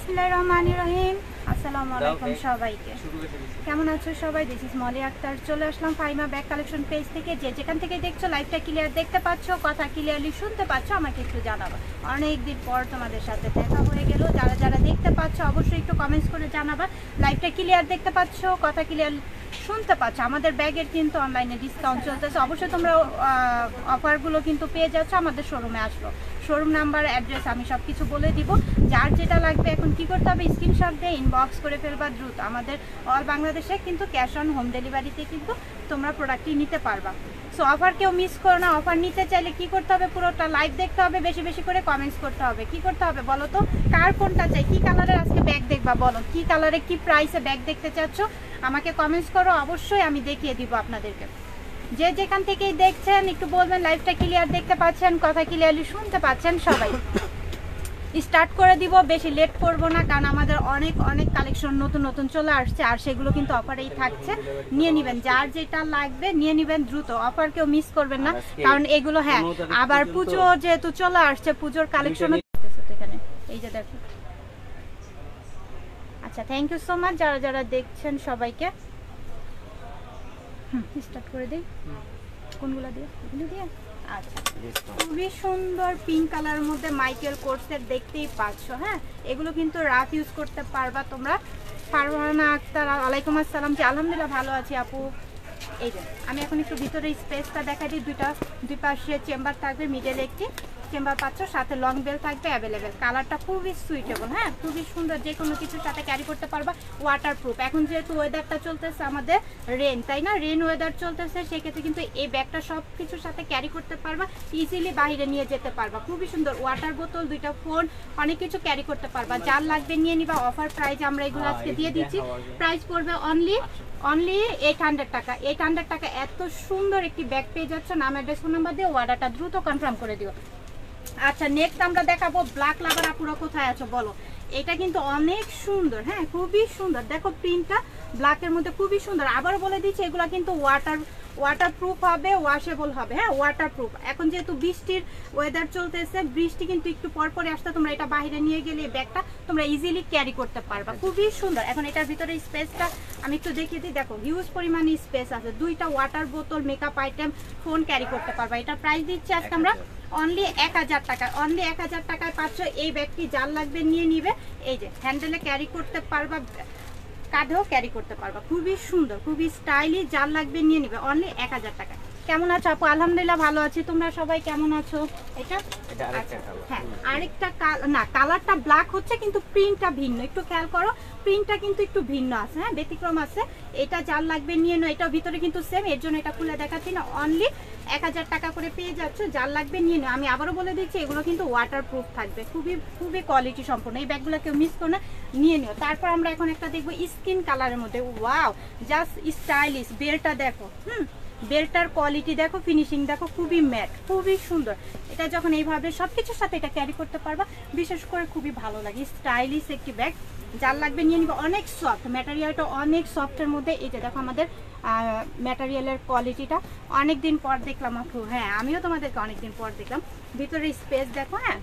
বিসমিল্লাহির রহমানির রহিম। আসসালামু আলাইকুম সবাইকে, কেমন আছো সবাই? This is Moli Akter. চলে আসলাম ফাইমা ব্যাগ কালেকশন পেজ থেকে। যে যেখান থেকে দেখছো লাইভটা ক্লিয়ার দেখতে পাচ্ছ, কথা ক্লিয়ারলি শুনতে পাচ্ছ, আমাকে একটু জানাবো। অনেক দিন পর তোমাদের সাথে দেখা হয়ে গেল। যারা যারা দেখতে পাচ্ছ অবশ্যই একটু কমেন্টস করে জানাবা লাইভটা ক্লিয়ার দেখতে পাচ্ছ, কথা ক্লিয়ার শুনতে পাচ্ছ। আমাদের ব্যাগের কিন্তু অনলাইনে ডিসকাউন্ট চলতেছে, অবশ্যই তোমরা অফারগুলো কিন্তু পেয়ে যাচ্ছ। আমাদের শোরুমে আসলো, শোরুম নাম্বার, অ্যাড্রেস আমি সব কিছু বলে দিব। যার যেটা লাগবে এখন কি করতে হবে, স্ক্রিনশট দিয়ে ইনবক্স করে ফেলবা দ্রুত। আমাদের অল বাংলাদেশে কিন্তু ক্যাশ অন হোম ডেলিভারিতে কিন্তু তোমরা প্রোডাক্টটি নিতে পারবা। সো অফার কেউ মিস করো না। অফার নিতে চাইলে কি করতে হবে, পুরোটা লাইভ দেখতে হবে, বেশি বেশি করে কমেন্টস করতে হবে। কি করতে হবে বলো তো, কার কোনটা চাই, কি কালারের আজকে ব্যাগ দেখবা বলো, কি কালারে কি প্রাইসে ব্যাগ দেখতে চাচ্ছ আমাকে কমেন্টস করো, অবশ্যই আমি দেখিয়ে দিব আপনাদেরকে। যে যেখান থেকেই দেখছেন একটু বলবেন লাইভটা ক্লিয়ার দেখতে পাচ্ছেন, কথা ক্লিয়ারলি শুনতে পাচ্ছেন। সবাই স্টার্ট করে দিব, বেশি লেট করব না, কারণ আমাদের অনেক অনেক কালেকশন নতুন নতুন চলে আসছে, আর সেগুলো কিন্তু অফারেই থাকছে। নিয়ে নেবেন, যার যেটা লাগবে নিয়ে নেবেন দ্রুত, অফার কেউ মিস করবেন না, কারণ এগুলো হ্যাঁ আবার পুজো যেহেতু চলে আসছে, পুজোর কালেকশন এখানে এই যে দেখো। আচ্ছা, থ্যাংক ইউ সো মাচ যারা যারা দেখছেন সবাইকে। স্টার্ট করে দিই, কোনগুলো দিয়ে, এগুলো দিয়ে। আচ্ছা, খুবই সুন্দর পিঙ্ক কালারের মধ্যে মাইকেল কোর্সের দেখতেই পাচ্ছ। হ্যাঁ, এগুলো কিন্তু রাফ ইউজ করতে পারবা তোমরা। ফারহানা আক্তার, ওয়ালাইকুম আসসালাম। জি আলহামদুলিল্লাহ ভালো আছি আপু। এই যে আমি এখন একটু ভিতরে স্পেসটা দেখাই দিই। দুই পাশে চেম্বার থাকবে, মিডলে একটি চেম্বার পাচ্ছ, সাথে লং বেল থাকবে অ্যাভেলেবেল। কালারটা খুবই সুইটেবল, হ্যাঁ খুবই সুন্দর, যে কোনো কিছুর সাথে ক্যারি করতে পারবা। ওয়াটারপ্রুফ, এখন যেহেতু ওয়েদারটা চলতেছে আমাদের রেন, তাই না, রেন ওয়েদার চলতেছে, সেক্ষেত্রে কিন্তু এই ব্যাগটা সব কিছুর সাথে ক্যারি করতে পারবা, ইজিলি বাইরে নিয়ে যেতে পারবা। খুবই সুন্দর, ওয়াটার বোতল, দুইটা ফোন, অনেক কিছু ক্যারি করতে পারবা। যার লাগবে নিয়ে নিবা। অফার প্রাইস আমরা এগুলো আজকে দিয়ে দিচ্ছি। প্রাইস পড়বে অনলি 800 টাকা। 800 টাকা এত সুন্দর একটি ব্যাগ পেয়ে যাচ্ছ। নাম, অ্যাড্রেস, ফোন নাম্বার দিয়ে অর্ডারটা দ্রুত কনফার্ম করে দিও। আচ্ছা, নেক্সট আমরা দেখাবো ব্ল্যাক লাভার। আপুরা কোথায় আছো বলো, এটা কিন্তু অনেক সুন্দর, হ্যাঁ খুবই সুন্দর। দেখো প্রিন্টটা ব্ল্যাকের মধ্যে খুবই সুন্দর। আবার বলে দিচ্ছি এগুলো কিন্তু ওয়াটারপ্রুফ হবে, ওয়াশেবল হবে। হ্যাঁ ওয়াটারপ্রুফ। এখন যেহেতু বৃষ্টির ওয়েদার চলতেছে, বৃষ্টি কিন্তু একটু পর পরে আসতে, তোমরা এটা বাইরে নিয়ে গেলে এই ব্যাগটা তোমরা ইজিলি ক্যারি করতে পারবা। খুবই সুন্দর। এখন এটার ভিতরে স্পেসটা আমি একটু দেখিয়ে দিই। দেখো হিউজ পরিমাণে স্পেস আছে, দুইটা ওয়াটার বোতল, মেকআপ আইটেম, ফোন ক্যারি করতে পারবা। এটার প্রাইস দিচ্ছি আজকে আমরা অনলি 1000 টাকা। অনলি 1000 টাকায় পাচ্ছ এই ব্যাগটি। যার লাগবে নিয়ে নিবে। এই যে হ্যান্ডেলে ক্যারি করতে পারবা, কাঁধেও ক্যারি করতে পারবা। খুবই সুন্দর, খুবই স্টাইলিশ, যার লাগবে নিয়ে নিবে। অনলি 1000 টাকা। কেমন আছো আপু? আলহামদুলিল্লাহ ভালো আছি। তোমরা সবাই কেমন আছো? এটা হ্যাঁ আরেকটা না, কালারটা ব্ল্যাক হচ্ছে কিন্তু প্রিন্টটা ভিন্ন, একটু খেয়াল করো, প্রিন্টটা কিন্তু একটু ভিন্ন আছে, হ্যাঁ ব্যতিক্রম আছে। এটা যার লাগবে নিয়ে নাও। এটা ভিতরে কিন্তু সেম, এর জন্য এটা খুলে দেখাচ্ছি না। অনলি 1000 টাকা করে পেয়ে যাচ্ছ। যার লাগবে নিয়ে নাও। আমি আবারও বলে দিচ্ছি এগুলো কিন্তু ওয়াটারপ্রুফ থাকবে, খুবই খুবই কোয়ালিটি সম্পন্ন। এই ব্যাগগুলো কেউ মিস করো না, নিয়ে নিও। তারপর আমরা এখন একটা দেখবো স্কিন কালারের মধ্যে। Wow, just stylish. বেলটা দেখো, বেলটার কোয়ালিটি দেখো, ফিনিশিং দেখো, খুবই ম্যাট, খুবই সুন্দর। এটা যখন এইভাবে সবকিছুর সাথে এটা ক্যারি করতে পারবা, বিশেষ করে খুবই ভালো লাগে। স্টাইলিশ একটি ব্যাগ, যার লাগবে নিয়ে নিবে। অনেক সফট, ম্যাটেরিয়ালটা অনেক সফটের মধ্যে। এই যে দেখো আমাদের ম্যাটেরিয়ালের কোয়ালিটিটা অনেক দিন পর দেখলাম আপু। হ্যাঁ আমিও তোমাদেরকে অনেকদিন পর দেখলাম। ভিতরে স্পেস দেখো, হ্যাঁ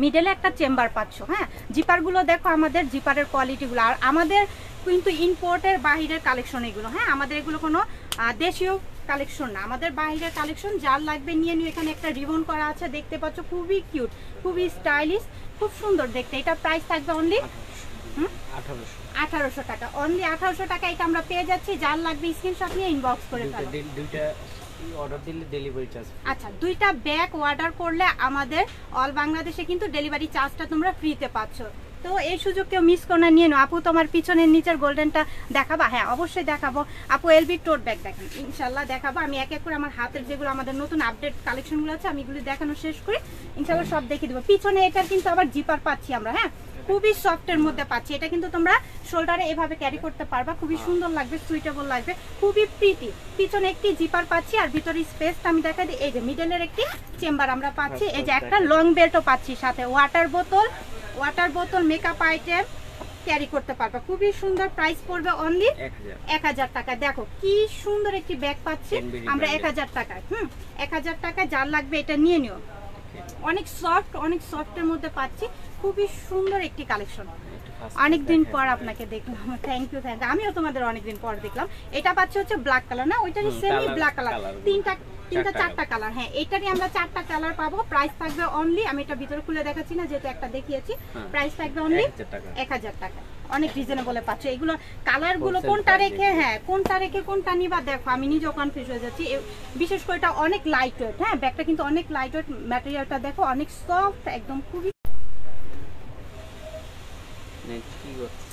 মিডলে একটা চেম্বার পাচ্ছ। হ্যাঁ জিপারগুলো দেখো, আমাদের জিপারের কোয়ালিটিগুলো, আর আমাদের কিন্তু ইম্পোর্টের বাহিরের কালেকশন এগুলো। হ্যাঁ আমাদের এগুলো কোনো দেশীয় কালেকশন না, আমাদের বাহিরের কালেকশন। যার লাগবে নিয়ে নিয়ে। এখানে একটা রিবন করা আছে, দেখতে পাচ্ছ, খুবই কিউট, খুবই স্টাইলিশ, খুব সুন্দর দেখতে। এটা প্রাইস থাকবে অনলি 1800 টাকা। অনলি 1800 টাকা এটা আমরা পেয়ে যাচ্ছি। যার লাগবে স্ক্রিনশট নিয়ে ইনবক্স করে ফেলো। দুইটা অর্ডার দিলে ডেলিভারি চার্জ। আচ্ছা, দুইটা ব্যাগ অর্ডার করলে আমাদের অল বাংলাদেশে কিন্তু ডেলিভারি চার্জটা তোমরা ফ্রিতে পাচ্ছ। তো এই সুযোগ কেউ মিস করে না, নিয়ে নাও। আপু তোমার পিছনের নিচের গোল্ডেনটা দেখাবা? হ্যাঁ অবশ্যই দেখাবো আপু। এলবি টোট ব্যাগ দেখেন, ইনশাল্লাহ দেখাবো। আমি এক এক করে আমার হাতের যেগুলো আমাদের নতুন আপডেট কালেকশনগুলো আছে, আমি এগুলো দেখানো শেষ করি, ইনশাল্লাহ সব দেখিয়ে দেবো। পিছনে এটার কিন্তু আবার জিপার পাচ্ছি আমরা, হ্যাঁ খুবই সফটের মধ্যে পাচ্ছি। এটা কিন্তু তোমরা শোল্ডারে এভাবে ক্যারি করতে পারবা, খুবই সুন্দর লাগবে, সুইটেবল লাগবে, খুবই প্রিটি। পিছনে একটি জিপার পাচ্ছি, আর ভিতরে স্পেসটা আমি দেখাই দিই। এই যে মিডলের একটি চেম্বার আমরা পাচ্ছি। এই যে একটা লং বেল্টও পাচ্ছি, সাথে ওয়াটার বোতল, মেকআপ আইটেম ক্যারি করতে পারবা। খুবই সুন্দর। প্রাইস পড়বে অনলি 1000 টাকা। দেখো কি সুন্দর একটি ব্যাগ পাচ্ছি আমরা 1000 টাকায়। 1000 টাকা। যার লাগবে এটা নিয়ে নিও। অনেক সফটের মধ্যে পাচ্ছি, খুবই সুন্দর একটি কালেকশন। একটু fast অনেকদিন দেখাই পর দিই। আপনাকে দেখলাম, থ্যাংক ইউ। আমিও তোমাদের অনেকদিন পর দেখলাম। এটা পাচ্ছি হচ্ছে ব্ল্যাক কালার না, ওইটারই semi colour- black colour, colour তিনটা চারটা চারটা কালার। হ্যাঁ, এটারই আমরা চারটা কালার পাবো। প্রাইস থাকবে অনলি, আমি এটা ভিতরে খুলে দেখাচ্ছি না যেহেতু একটা দেখিয়েছি, প্রাইস থাকবে অনলি 1000 টাকা। 1000 টাকা। অনেক রিজনেবলে পাচ্ছ। এগুলো কালার গুলো Wholesale কোনটা price রেখে, হ্যাঁ কোনটা রেখে কোনটা নিবা দেখো, আমি নিজেও কনফিউজ হয়ে যাচ্ছি। বিশেষ করে এটা অনেক লাইট ওয়েট, হ্যাঁ ব্যাগটা কিন্তু অনেক লাইট ওয়েট, ম্যাটেরিয়ালটা দেখো অনেক সফট, একদম খুবই নেক্সট কি করছে?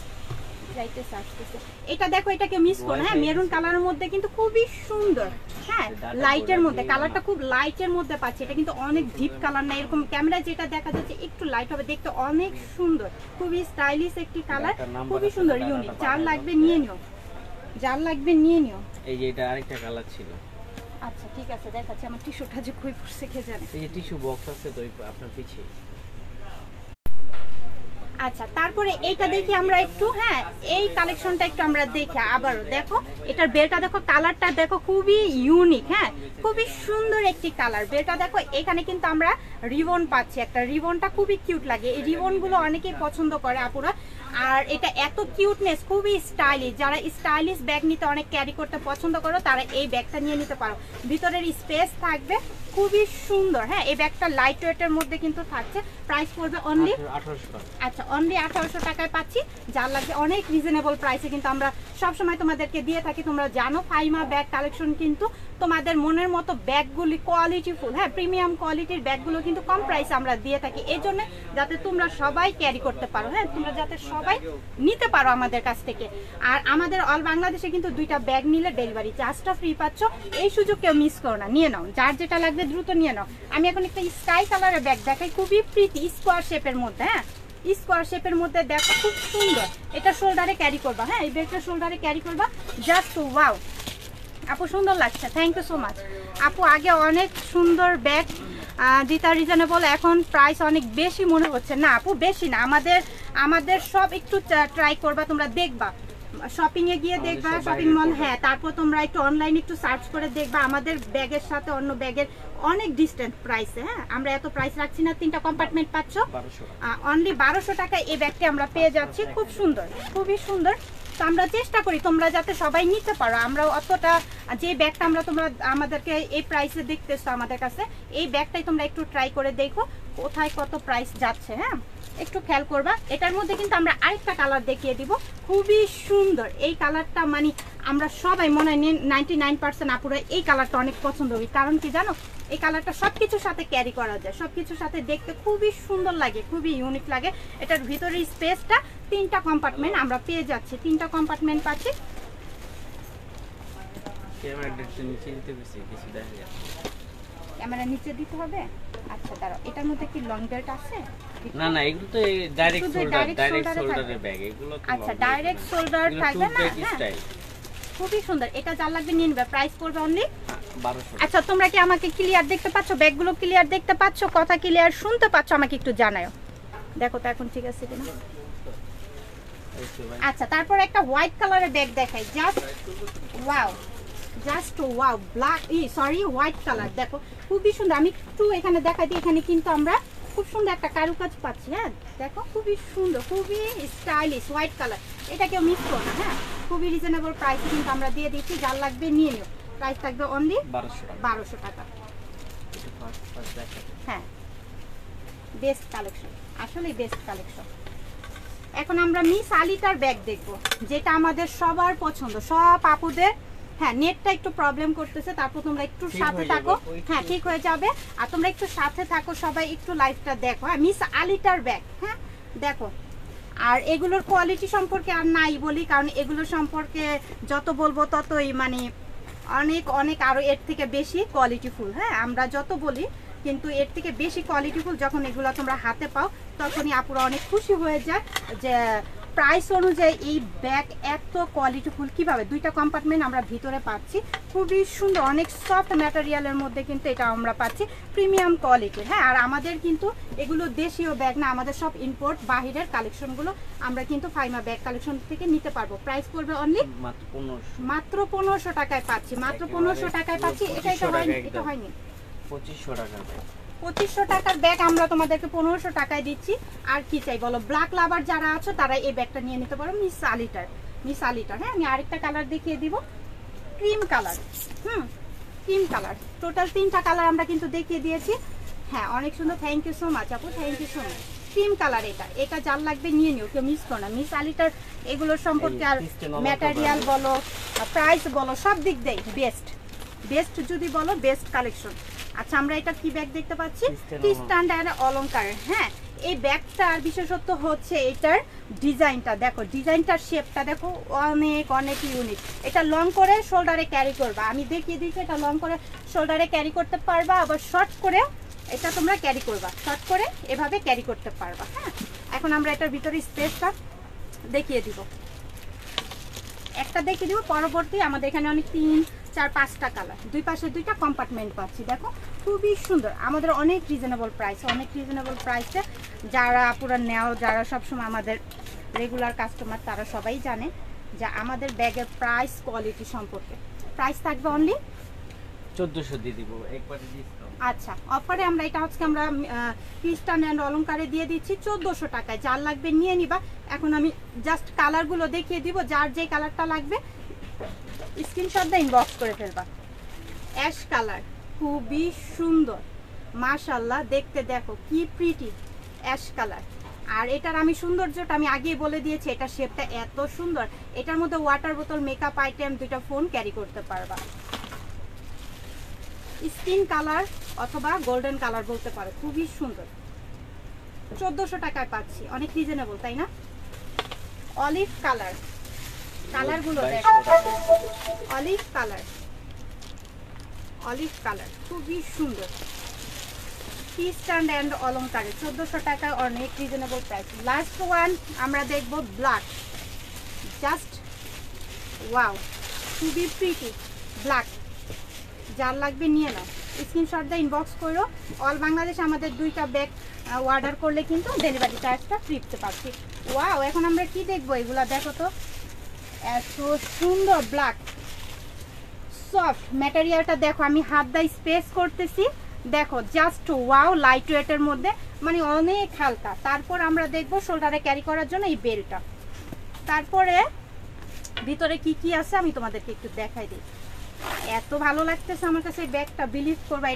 যাইতেছে আসতেছে। এটা দেখো, এটাকে মিস করো, হ্যাঁ মেরুন কালারের মধ্যে কিন্তু খুবই সুন্দর, হ্যাঁ লাইটের মধ্যে, কালারটা খুব লাইটের মধ্যে পাচ্ছি। এটা কিন্তু অনেক ডিপ কালার না, এরকম ক্যামেরায় যেটা দেখা যাচ্ছে একটু লাইট হবে, দেখতে অনেক সুন্দর, খুবই স্টাইলিশ একটি কালার, খুবই সুন্দর, ইউনিক। যার লাগবে নিয়ে নিও, যার লাগবে নিয়ে নিও। এই যে এটা আরেকটা কালার ছিল। আচ্ছা ঠিক আছে, দেখাচ্ছি। আমার টিস্যুটা যে কই পড়ছে কে জানে। এই যে টিস্যু বক্স আছে তো আপনার পিছে। আচ্ছা, তারপরে এইটা দেখি আমরা একটু, হ্যাঁ এই কালেকশনটা একটু আমরা দেখি আবারও। দেখো এটার বেলটা দেখো, কালারটা দেখো খুবই ইউনিক, হ্যাঁ খুবই সুন্দর একটি কালার। বেলটা দেখো, এখানে কিন্তু আমরা রিবন পাচ্ছি, একটা রিবনটা খুবই কিউট লাগে। এই রিবনগুলো অনেকেই পছন্দ করে আপুরা, আর এটা এত কিউটনেস, খুবই স্টাইলিশ। যারা স্টাইলিশ ব্যাগ নিতে অনেক ক্যারি করতে পছন্দ করো তারা এই ব্যাগটা নিয়ে নিতে পারো। ভিতরের স্পেস থাকবে খুবই সুন্দর, হ্যাঁ এই ব্যাগটা লাইট ওয়েটের মধ্যে কিন্তু থাকছে। প্রাইস পড়বে অনলি 1800 টাকা। আচ্ছা, অনলি 1800 টাকায় পাচ্ছি। যার লাগবে অনেক রিজনেবল প্রাইসে কিন্তু আমরা সবসময় তোমাদেরকে দিয়ে থাকি। তোমরা জানো ফাইমা ব্যাগ কালেকশন কিন্তু তোমাদের মনের মতো ব্যাগগুলি কোয়ালিটিফুল, হ্যাঁ প্রিমিয়াম কোয়ালিটির ব্যাগগুলো কিন্তু কম প্রাইসে আমরা দিয়ে থাকি, এই জন্য যাতে তোমরা সবাই ক্যারি করতে পারো, হ্যাঁ তোমরা যাতে সবাই নিতে পারো আমাদের কাছ থেকে। আর আমাদের অল বাংলাদেশে কিন্তু 2টা ব্যাগ নিলে ডেলিভারি চার্জটা ফ্রি পাচ্ছ। এই সুযোগ কেউ মিস করো না, নিয়ে নাও, যার যেটা লাগবে দ্রুত নিয়ে নাও। আমি এখন একটা স্কাই কালারের ব্যাগ দেখাই, খুবই প্রীতি, স্কোয়ার শেপের মধ্যে, হ্যাঁ স্কোয়ার শেপের মধ্যে দেখো খুব সুন্দর। এটা শোল্ডারে ক্যারি করবা, হ্যাঁ এই ব্যাগটা শোল্ডারে ক্যারি করবা, জাস্ট ওয়াও। আপু সুন্দর লাগছে, থ্যাংক ইউ সো মাচ আপু। আগে অনেক সুন্দর ব্যাগ দিতা রিজনেবল, এখন প্রাইস অনেক বেশি মনে হচ্ছে। না আপু বেশি না, আমাদের সব একটু ট্রাই করবা, তোমরা দেখবা শপিং এ গিয়ে দেখবা, শপিং মল, হ্যাঁ তারপর তোমরা একটু অনলাইনে একটু সার্চ করে দেখবা আমাদের ব্যাগের সাথে অন্য ব্যাগের অনেক ডিস্টেন্স প্রাইসে, হ্যাঁ আমরা এত প্রাইস রাখছি না। 3টা কম্পার্টমেন্ট পাচ্ছ অনলি 1200 টাকায় এই ব্যাগটি আমরা পেয়ে যাচ্ছি, খুব সুন্দর, খুবই সুন্দর। তো আমরা চেষ্টা করি তোমরা যাতে সবাই নিতে পারো। আমরা অতটা যে ব্যাগটা আমরা তোমরা আমাদেরকে এই প্রাইসে দেখতেছো আমাদের কাছে, এই ব্যাগটাই তোমরা একটু ট্রাই করে দেখো কোথায় কত প্রাইস যাচ্ছে, হ্যাঁ একটু খেয়াল করবা। এটার মধ্যে কিন্তু আমরা আরেকটা কালার দেখিয়ে দিব, খুবই সুন্দর এই কালারটা। মানে আমরা সবাই মনে হয় 99% আপুরা এই কালারটা অনেক পছন্দ করি, কারণ কি জানো এই কালারটা সবকিছুর সাথে ক্যারি করা যায়, সবকিছুর সাথে দেখতে খুবই সুন্দর লাগে, খুবই ইউনিক লাগে। এটার ভিতরের স্পেসটা 3টা কম্পার্টমেন্ট আমরা পেয়ে যাচ্ছি, 3টা কম্পার্টমেন্ট পাচ্ছি। ক্যামেরাটা একটু নিচে দিতে বেশি কিছু দেখা যাচ্ছে। ক্যামেরা নিচে দিতে হবে। আচ্ছা দাঁড়াও, এটার মধ্যে কি লং বেল্ট আছে? না না, এগুলো তো ডাইরেক্ট শুধু শোল্ডার, direct ডাইরেক্ট shoulder-এ শোল্ডারের থাকবে। ব্যাগ এগুলো তো। আচ্ছা ডাইরেক্ট শোল্ডার থাকবে না, হ্যাঁ স্টাইল খুবই সুন্দর। এটা যার লাগবে নিয়ে নেবে, প্রাইস পড়বে অনলি 1200। আচ্ছা তোমরা কি আমাকে ক্লিয়ার দেখতে পাচ্ছ? ব্যাগগুলো ক্লিয়ার দেখতে পাচ্ছ? কথা ক্লিয়ার শুনতে পাচ্ছ? আমাকে একটু জানাও, দেখো তো এখন ঠিক আছে কিনা। আচ্ছা তারপর একটা হোয়াইট কালারের ব্যাগ দেখাই, just wow, just wow. Black sorry white colour দেখো খুবই সুন্দর। আমি একটু এখানে দেখাই দিই, এখানে কিন্তু আমরা খুব সুন্দর একটা কারুকাজ পাচ্ছি, হ্যাঁ দেখো খুবই সুন্দর, খুবই স্টাইলিশ হোয়াইট কালার। এটা কেউ মিস করো না, হ্যাঁ খুবই রিজনেবল প্রাইসে কিন্তু আমরা দিয়ে দিচ্ছি। যার লাগবে নিয়ে নিও, প্রাইস থাকবে অনলি 1200 টাকা। হ্যাঁ বেস্ট কালেকশন, আসলে বেস্ট কালেকশন। এখন আমরা মিস আলিটার ব্যাগ দেখবো, যেটা আমাদের সবার পছন্দ, সব আপুদের। হ্যাঁ নেটটা একটু প্রবলেম করতেছে, তারপর তোমরা একটু সাথে থাকো, হ্যাঁ ঠিক হয়ে যাবে। আর তোমরা একটু সাথে থাকো, সবাই একটু লাইভটা দেখো। হ্যাঁ মিস আলিটার ব্যাগ, হ্যাঁ দেখো। আর এগুলোর কোয়ালিটি সম্পর্কে আর নাই বলি, কারণ এগুলো সম্পর্কে যত বলবো ততই মানে অনেক অনেক আরো এর থেকে বেশি কোয়ালিটিফুল, হ্যাঁ আমরা যত বলি কিন্তু এর থেকে বেশি কোয়ালিটিফুল যখন এগুলো তোমরা হাতে পাও তখনই আপুরা অনেক খুশি হয়ে যায় যে প্রাইস অনুযায়ী এই ব্যাগ এত কোয়ালিটিফুল কিভাবে। 2টা কম্পার্টমেন্ট আমরা ভিতরে পাচ্ছি, খুবই সুন্দর, অনেক সফট ম্যাটেরিয়ালের মধ্যে কিন্তু এটা আমরা পাচ্ছি, প্রিমিয়াম কোয়ালিটির। হ্যাঁ আর আমাদের কিন্তু এগুলো দেশীয় ব্যাগ না, আমাদের সব ইম্পোর্ট বাহিরের কালেকশনগুলো আমরা কিন্তু ফাইমা ব্যাগ কালেকশন থেকে নিতে পারবো। প্রাইস পড়বে অনলি মাত্র 1500 টাকায় পাচ্ছি, মাত্র 1500 টাকায় পাচ্ছি। এটা হয়নি, এটা হয়নি 2500 টাকা। 2500 টাকার ব্যাগ আমরা তোমাদেরকে 1500 টাকায় দিচ্ছি। আর কি চাই বলো? ব্ল্যাক লাভার যারা আছো তারা এই ব্যাগটা নিয়ে নিতে পারো। মিস আলিটার। হ্যাঁ, আমি আরেকটা কালার দেখিয়ে দিব, cream colour. Cream colour, total 3টা কালার আমরা কিন্তু দেখিয়ে দিয়েছি। হ্যাঁ, অনেক সুন্দর। থ্যাংক ইউ সো মাচ আপু, thank you so much. Cream colour, এটা যার লাগবে নিয়ে নিও, কেউ মিস করো না। মিস আলিটার এগুলোর সম্পর্কে আর ম্যাটেরিয়াল বলো, প্রাইস বলো, সব দিক দিয়ে বেস্ট যদি বলো, বেস্ট কালেকশন। আচ্ছা, আমরা এটা কি ব্যাগ দেখতে পাচ্ছি? ক্রিস্টান অ্যান্ড অলংকারের। হ্যাঁ, এই ব্যাগটার বিশেষত্ব হচ্ছে এটার ডিজাইনটা দেখো, ডিজাইনটার শেপটা দেখো, অনেক ইউনিক। এটা লং করে শোল্ডারে ক্যারি করবা, আমি দেখিয়ে দিচ্ছি। এটা লং করে শোল্ডারে ক্যারি করতে পারবা, আবার শর্ট করে এটা তোমরা ক্যারি করবা, শর্ট করে এভাবে ক্যারি করতে পারবা। হ্যাঁ, এখন আমরা এটার ভিতরে স্পেসটা দেখিয়ে দিব, একটা দেখিয়ে দিব। পরবর্তী আমাদের এখানে অনেক 3, 4, 5টা কালার, দুই পাশে 2টা কম্পার্টমেন্ট পাচ্ছি। দেখো খুবই সুন্দর, আমাদের অনেক রিজনেবল প্রাইসে। যারা পুরো নেও, যারা সবসময় আমাদের রেগুলার কাস্টমার, তারা সবাই জানে যে আমাদের ব্যাগের প্রাইস কোয়ালিটি সম্পর্কে। প্রাইস থাকবে অনলি 1400 দিয়ে দিব একবারে ডিসকাউন্ট। আচ্ছা, অফারে আমরা এটা আজকে আমরা ক্রিস্টান অ্যান্ড অলংকারে দিয়ে দিচ্ছি 1400 টাকায়। যার লাগবে নিয়ে নিবা। এখন আমি জাস্ট কালারগুলো দেখিয়ে দিব, যার যে কালারটা লাগবে স্ক্রিনশট দিয়ে ইনবক্স করে ফেলবা। অ্যাশ কালার, খুবই সুন্দর মাশাআল্লাহ, দেখতে দেখো কি প্রিটি অ্যাশ কালার। আর এটার আমি সৌন্দর্যটা আমি আগেই বলে দিয়েছি, এটা শেপটা এত সুন্দর। এটার মধ্যে ওয়াটার বোতল, মেকআপ আইটেম, 2টা ফোন ক্যারি করতে পারবা। স্কিন কালার অথবা গোল্ডেন কালার বলতে পারো, খুবই সুন্দর। 1400 টাকায় পাচ্ছি, অনেক রিজনেবল তাই না? অলিভ কালার, কালারগুলো দেখো, অলিভ কালার খুবই সুন্দর। ক্রিস্টান অ্যান্ড অলংকারে 1400 টাকায় অনেক রিজনেবল প্রাইস। লাস্ট ওয়ান আমরা দেখব ব্ল্যাক, জাস্ট ওয়াও, খুবই প্রিটি ব্ল্যাক। যার লাগবে নিয়ে নাও, স্ক্রিনশট দিয়ে ইনবক্স করো। অল বাংলাদেশ আমাদের 2টা ব্যাগ অর্ডার করলে কিন্তু ডেলিভারি চার্জটা ফ্রি দিতে পারছি। ওয়াও, এখন আমরা কি দেখবো? এগুলা দেখো তো, এত সুন্দর ব্ল্যাক, সফট ম্যাটেরিয়ালটা দেখো, আমি হাত দিয়ে স্পেস করতেছি, দেখো জাস্ট ওয়াও, লাইট ওয়েটের মধ্যে, মানে অনেক হালকা। তারপর আমরা দেখবো শোল্ডারে ক্যারি করার জন্য এই বেল্টটা। তারপরে ভিতরে কি কি আছে আমি তোমাদেরকে একটু দেখাই দিই। এত ভালো লাগতেছে আমার কাছে এই ব্যাগটা, বিলিভ করবা।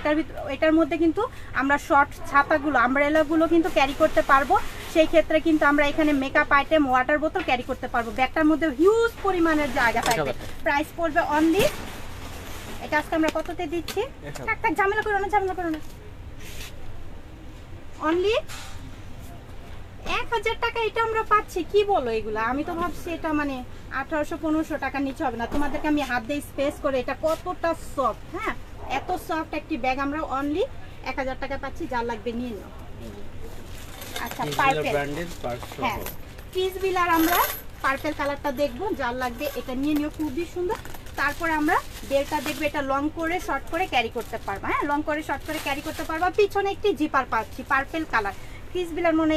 এটার মধ্যে কিন্তু আমরা শর্ট ছাতাগুলো, আমব্রেলাগুলো কিন্তু ক্যারি করতে পারবো। সেই ক্ষেত্রে কিন্তু আমরা এখানে মেকআপ আইটেম, ওয়াটার বোতল ক্যারি করতে পারবো। ব্যাগটার মধ্যে হিউজ পরিমাণের জায়গা থাকবে। প্রাইস পড়বে অনলি, এটা আজকে আমরা কততে দিচ্ছি? একটা ঝামেলা করো না, অনলি 1000 টাকা। এটা আমরা পাচ্ছি, কি বলো এগুলা? আমি তো ভাবছি এটা মানে 1800-1500 টাকা নিচে হবে না। তোমাদেরকে আমি হাত দিয়ে স্পেস করে, এটা কতটা সফট। হ্যাঁ, এত সফট একটি ব্যাগ আমরা অনলি 1000 টাকা পাচ্ছি। যার লাগবে নিয়ে নাও। আচ্ছা, পার্পল, হ্যাঁ ক্রিসবিলার আমরা পার্পল কালারটা দেখবো। যার লাগবে এটা নিয়ে নিও, খুবই সুন্দর। তারপরে আমরা বেলটা দেখবো, এটা লং করে শর্ট করে ক্যারি করতে পারবা। হ্যাঁ, লং করে শর্ট করে ক্যারি করতে পারবা। পিছনে একটি জিপার পাচ্ছি, পার্পল কালার। ক্রিসবিলার মনে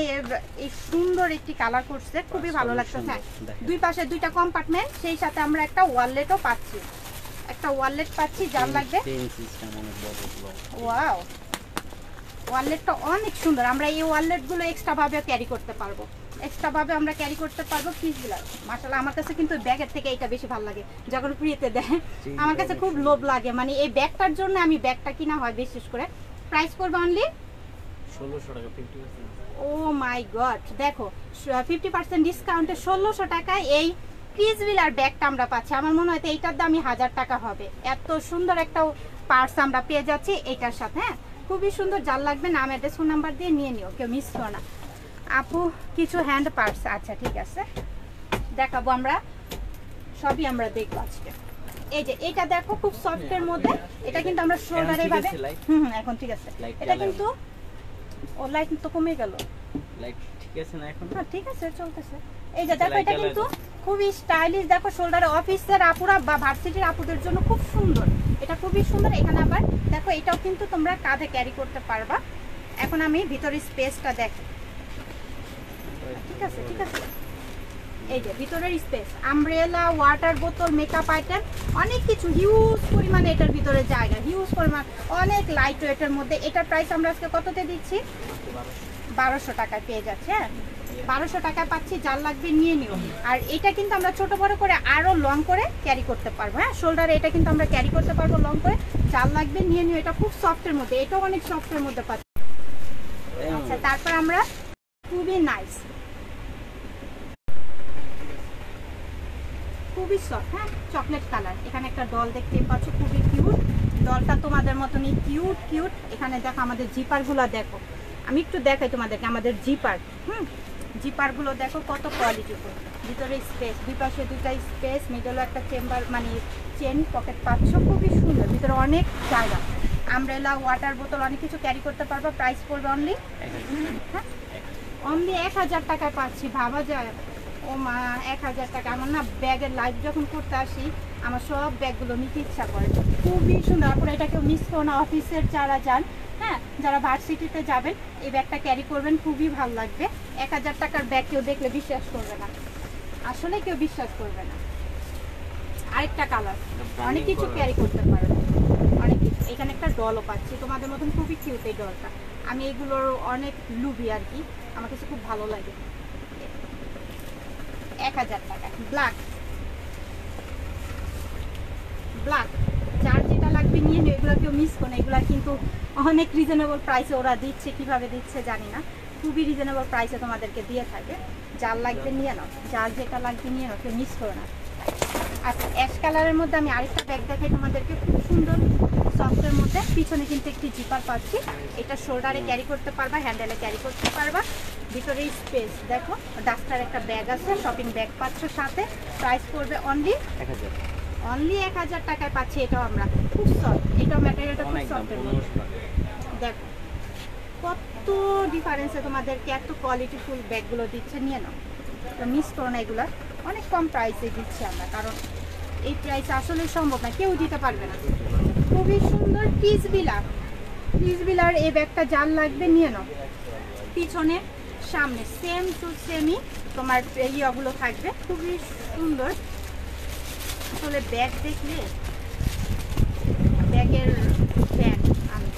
এই সুন্দর একটি কালার করছে, খুবই ভালো লাগছে। হ্যাঁ, দুই পাশে 2টা কম্পার্টমেন্ট, সেই সাথে আমরা একটা ওয়ালেটও পাচ্ছি, যার লাগবে। ওয়াও, ওয়ালেটটা অনেক সুন্দর। আমরা এই ওয়ালেটগুলো এক্সট্রা ভাবে ক্যারি করতে পারবো, ক্রিসবিলার মাশাআল্লাহ। আমার কাছে কিন্তু ব্যাগের থেকে এটা বেশি ভালো লাগে, যখন ফ্রিতে দেয় আমার কাছে খুব লোভ লাগে। মানে এই ব্যাগটার জন্য আমি ব্যাগটা কিনা হয় বিশেষ করে। প্রাইস করবে অনলি 1600 টাকা, 50%। ও মাই গড, দেখো 50% ডিসকাউন্টে 1600 টাকায় এই ক্রিসবিলার ব্যাগটা আমরা পাচ্ছি। আমার মনে হয় এইটার দামই 1000 টাকা হবে। এত সুন্দর একটা পার্স আমরা পেয়ে যাচ্ছি এটার সাথে। হ্যাঁ, খুবই সুন্দর। যার লাগবে নাম, অ্যাড্রেস, ফোন নাম্বার দিয়ে নিয়ে নিও, কেউ মিস করো না। আপু কিছু হ্যান্ড পার্স, আচ্ছা ঠিক আছে দেখাবো, আমরা সবই আমরা দেখবো আজকে। এই যে এটা দেখো, খুব সফটের মধ্যে। এটা কিন্তু আমরা শোল্ডারে ভাবে, এখন ঠিক আছে। এটা কিন্তু ও লাইট তো কমে গেল, লাইট ঠিক আছে না এখন? হ্যাঁ ঠিক আছে, চলতেছে। এই যে দেখো, এটা কিন্তু খুবই স্টাইলিশ। দেখো শোল্ডারে অফিসের আপুরা বা ভার্সিটির আপুদের জন্য খুব সুন্দর, এটা খুবই সুন্দর। এখানে আবার দেখো, এটাও কিন্তু তোমরা কাঁধে ক্যারি করতে পারবা। এখন আমি ভিতরে স্পেসটা দেখো, ঠিক আছে। এই যে ভিতরের স্পেস, আমব্রেলা, ওয়াটার বোতল, মেকআপ আইটেম, অনেক কিছু হিউজ পরিমাণে এটার ভিতরে জায়গা, হিউজ পরিমাণ, অনেক লাইট ওয়েটের মধ্যে। এটার প্রাইস আমরা আজকে কততে দিচ্ছি? 1200 টাকায় পেয়ে যাচ্ছে। হ্যাঁ 1200 টাকায় পাচ্ছি, যার লাগবে নিয়ে নিও। আর এটা কিন্তু আমরা ছোট বড় করে আরো লং করে ক্যারি করতে পারবো। হ্যাঁ শোল্ডারে এটা কিন্তু আমরা ক্যারি করতে পারবো লং করে, যার লাগবে নিয়ে নিও। এটা খুব সফটের মধ্যে, এটাও অনেক সফটের মধ্যে পাচ্ছি। আচ্ছা তারপর আমরা খুবই নাইস, খুবই সফট, হ্যাঁ চকলেট কালার। এখানে একটা ডল দেখতে পাচ্ছ, খুবই কিউট। ডলটা তোমাদের মতনই কিউট কিউট। এখানে দেখো আমাদের জিপারগুলো দেখো, আমি একটু দেখাই তোমাদেরকে আমাদের জিপার। জিপারগুলো দেখো কত কোয়ালিটিফুল। ভিতরে স্পেস, দুই পাশে দুইটা স্পেস, মিডলে একটা চেম্বার মানে চেন পকেট পাচ্ছ, খুবই সুন্দর। ভিতরে অনেক জায়গা, আমব্রেলা, ওয়াটার বোতল, অনেক কিছু ক্যারি করতে পারবো। প্রাইস পড়বে অনলি 1000 টাকায় পাচ্ছি। ভাবা যায়, ও মা 1000 টাকা। আমার না ব্যাগের লাইফ যখন করতে আসি আমার সব ব্যাগগুলো নিতে ইচ্ছা করে, খুবই সুন্দর। আপনারা এটা কেউ মিস করো না, অফিসের যারা যান, হ্যাঁ যারা ভার্সিটিতে যাবেন এই ব্যাগটা ক্যারি করবেন, খুবই ভালো লাগবে। 1000 টাকার ব্যাগ কেউ দেখলে বিশ্বাস করবে না, আসলে কেউ বিশ্বাস করবে না। আরেকটা কালার, অনেক কিছু ক্যারি করতে পারবে, অনেক কিছু। এখানে একটা ডলও পাচ্ছি তোমাদের মতন, খুবই কিউট এই ডলটা। আমি এগুলোর অনেক লুবি আর কি, আমার কাছে খুব ভালো লাগে। 1000 টাকা। ব্ল্যাক, ব্ল্যাক, যার যেটা লাগবে নিয়ে নিও। এগুলো কেউ মিস করো না, এগুলো কিন্তু অনেক রিজনেবল প্রাইসে ওরা দিচ্ছে, কিভাবে দিচ্ছে জানি না, খুবই রিজনেবল প্রাইসে তোমাদেরকে দিয়ে থাকে। যার লাগবে নিয়ে নাও, যার যেটা লাগবে নিয়ে নাও, কেউ মিস করো না। আচ্ছা অ্যাশ কালারের মধ্যে আমি আরেকটা ব্যাগ দেখাই তোমাদেরকে, খুব সুন্দর সফটের মধ্যে। পিছনে কিন্তু একটি জিপার পাচ্ছি, এটা শোল্ডারে ক্যারি করতে পারবা, হ্যান্ডেলে ক্যারি করতে পারবা। ভিতরে স্পেস দেখো, ডাস্টার একটা ব্যাগ আছে, শপিং ব্যাগ পাচ্ছ সাথে। প্রাইস পড়বে অনলি 1000 টাকায় পাচ্ছি। এটাও আমরা খুব সফট, এটাও ম্যাটেরিয়ালটা খুব সফটের মধ্যে। দেখো কত ডিফারেন্সে তোমাদেরকে এত কোয়ালিটিফুল ব্যাগগুলো দিচ্ছে, নিয়ে নাও, তো মিস করো না। এগুলো অনেক কম প্রাইসে দিচ্ছি আমরা, কারণ এই প্রাইস আসলে সম্ভব না, কেউ দিতে পারবে না। খুবই সুন্দর ক্রিসবিলার, ক্রিসবিলার এই ব্যাগটা যার লাগবে নিয়ে নাও। পিছনে সামনে সেম টু সেমই তোমার ইয়েগুলো থাকবে, খুবই সুন্দর। আসলে ব্যাগ দেখলে ব্যাগের ফ্যান আমি।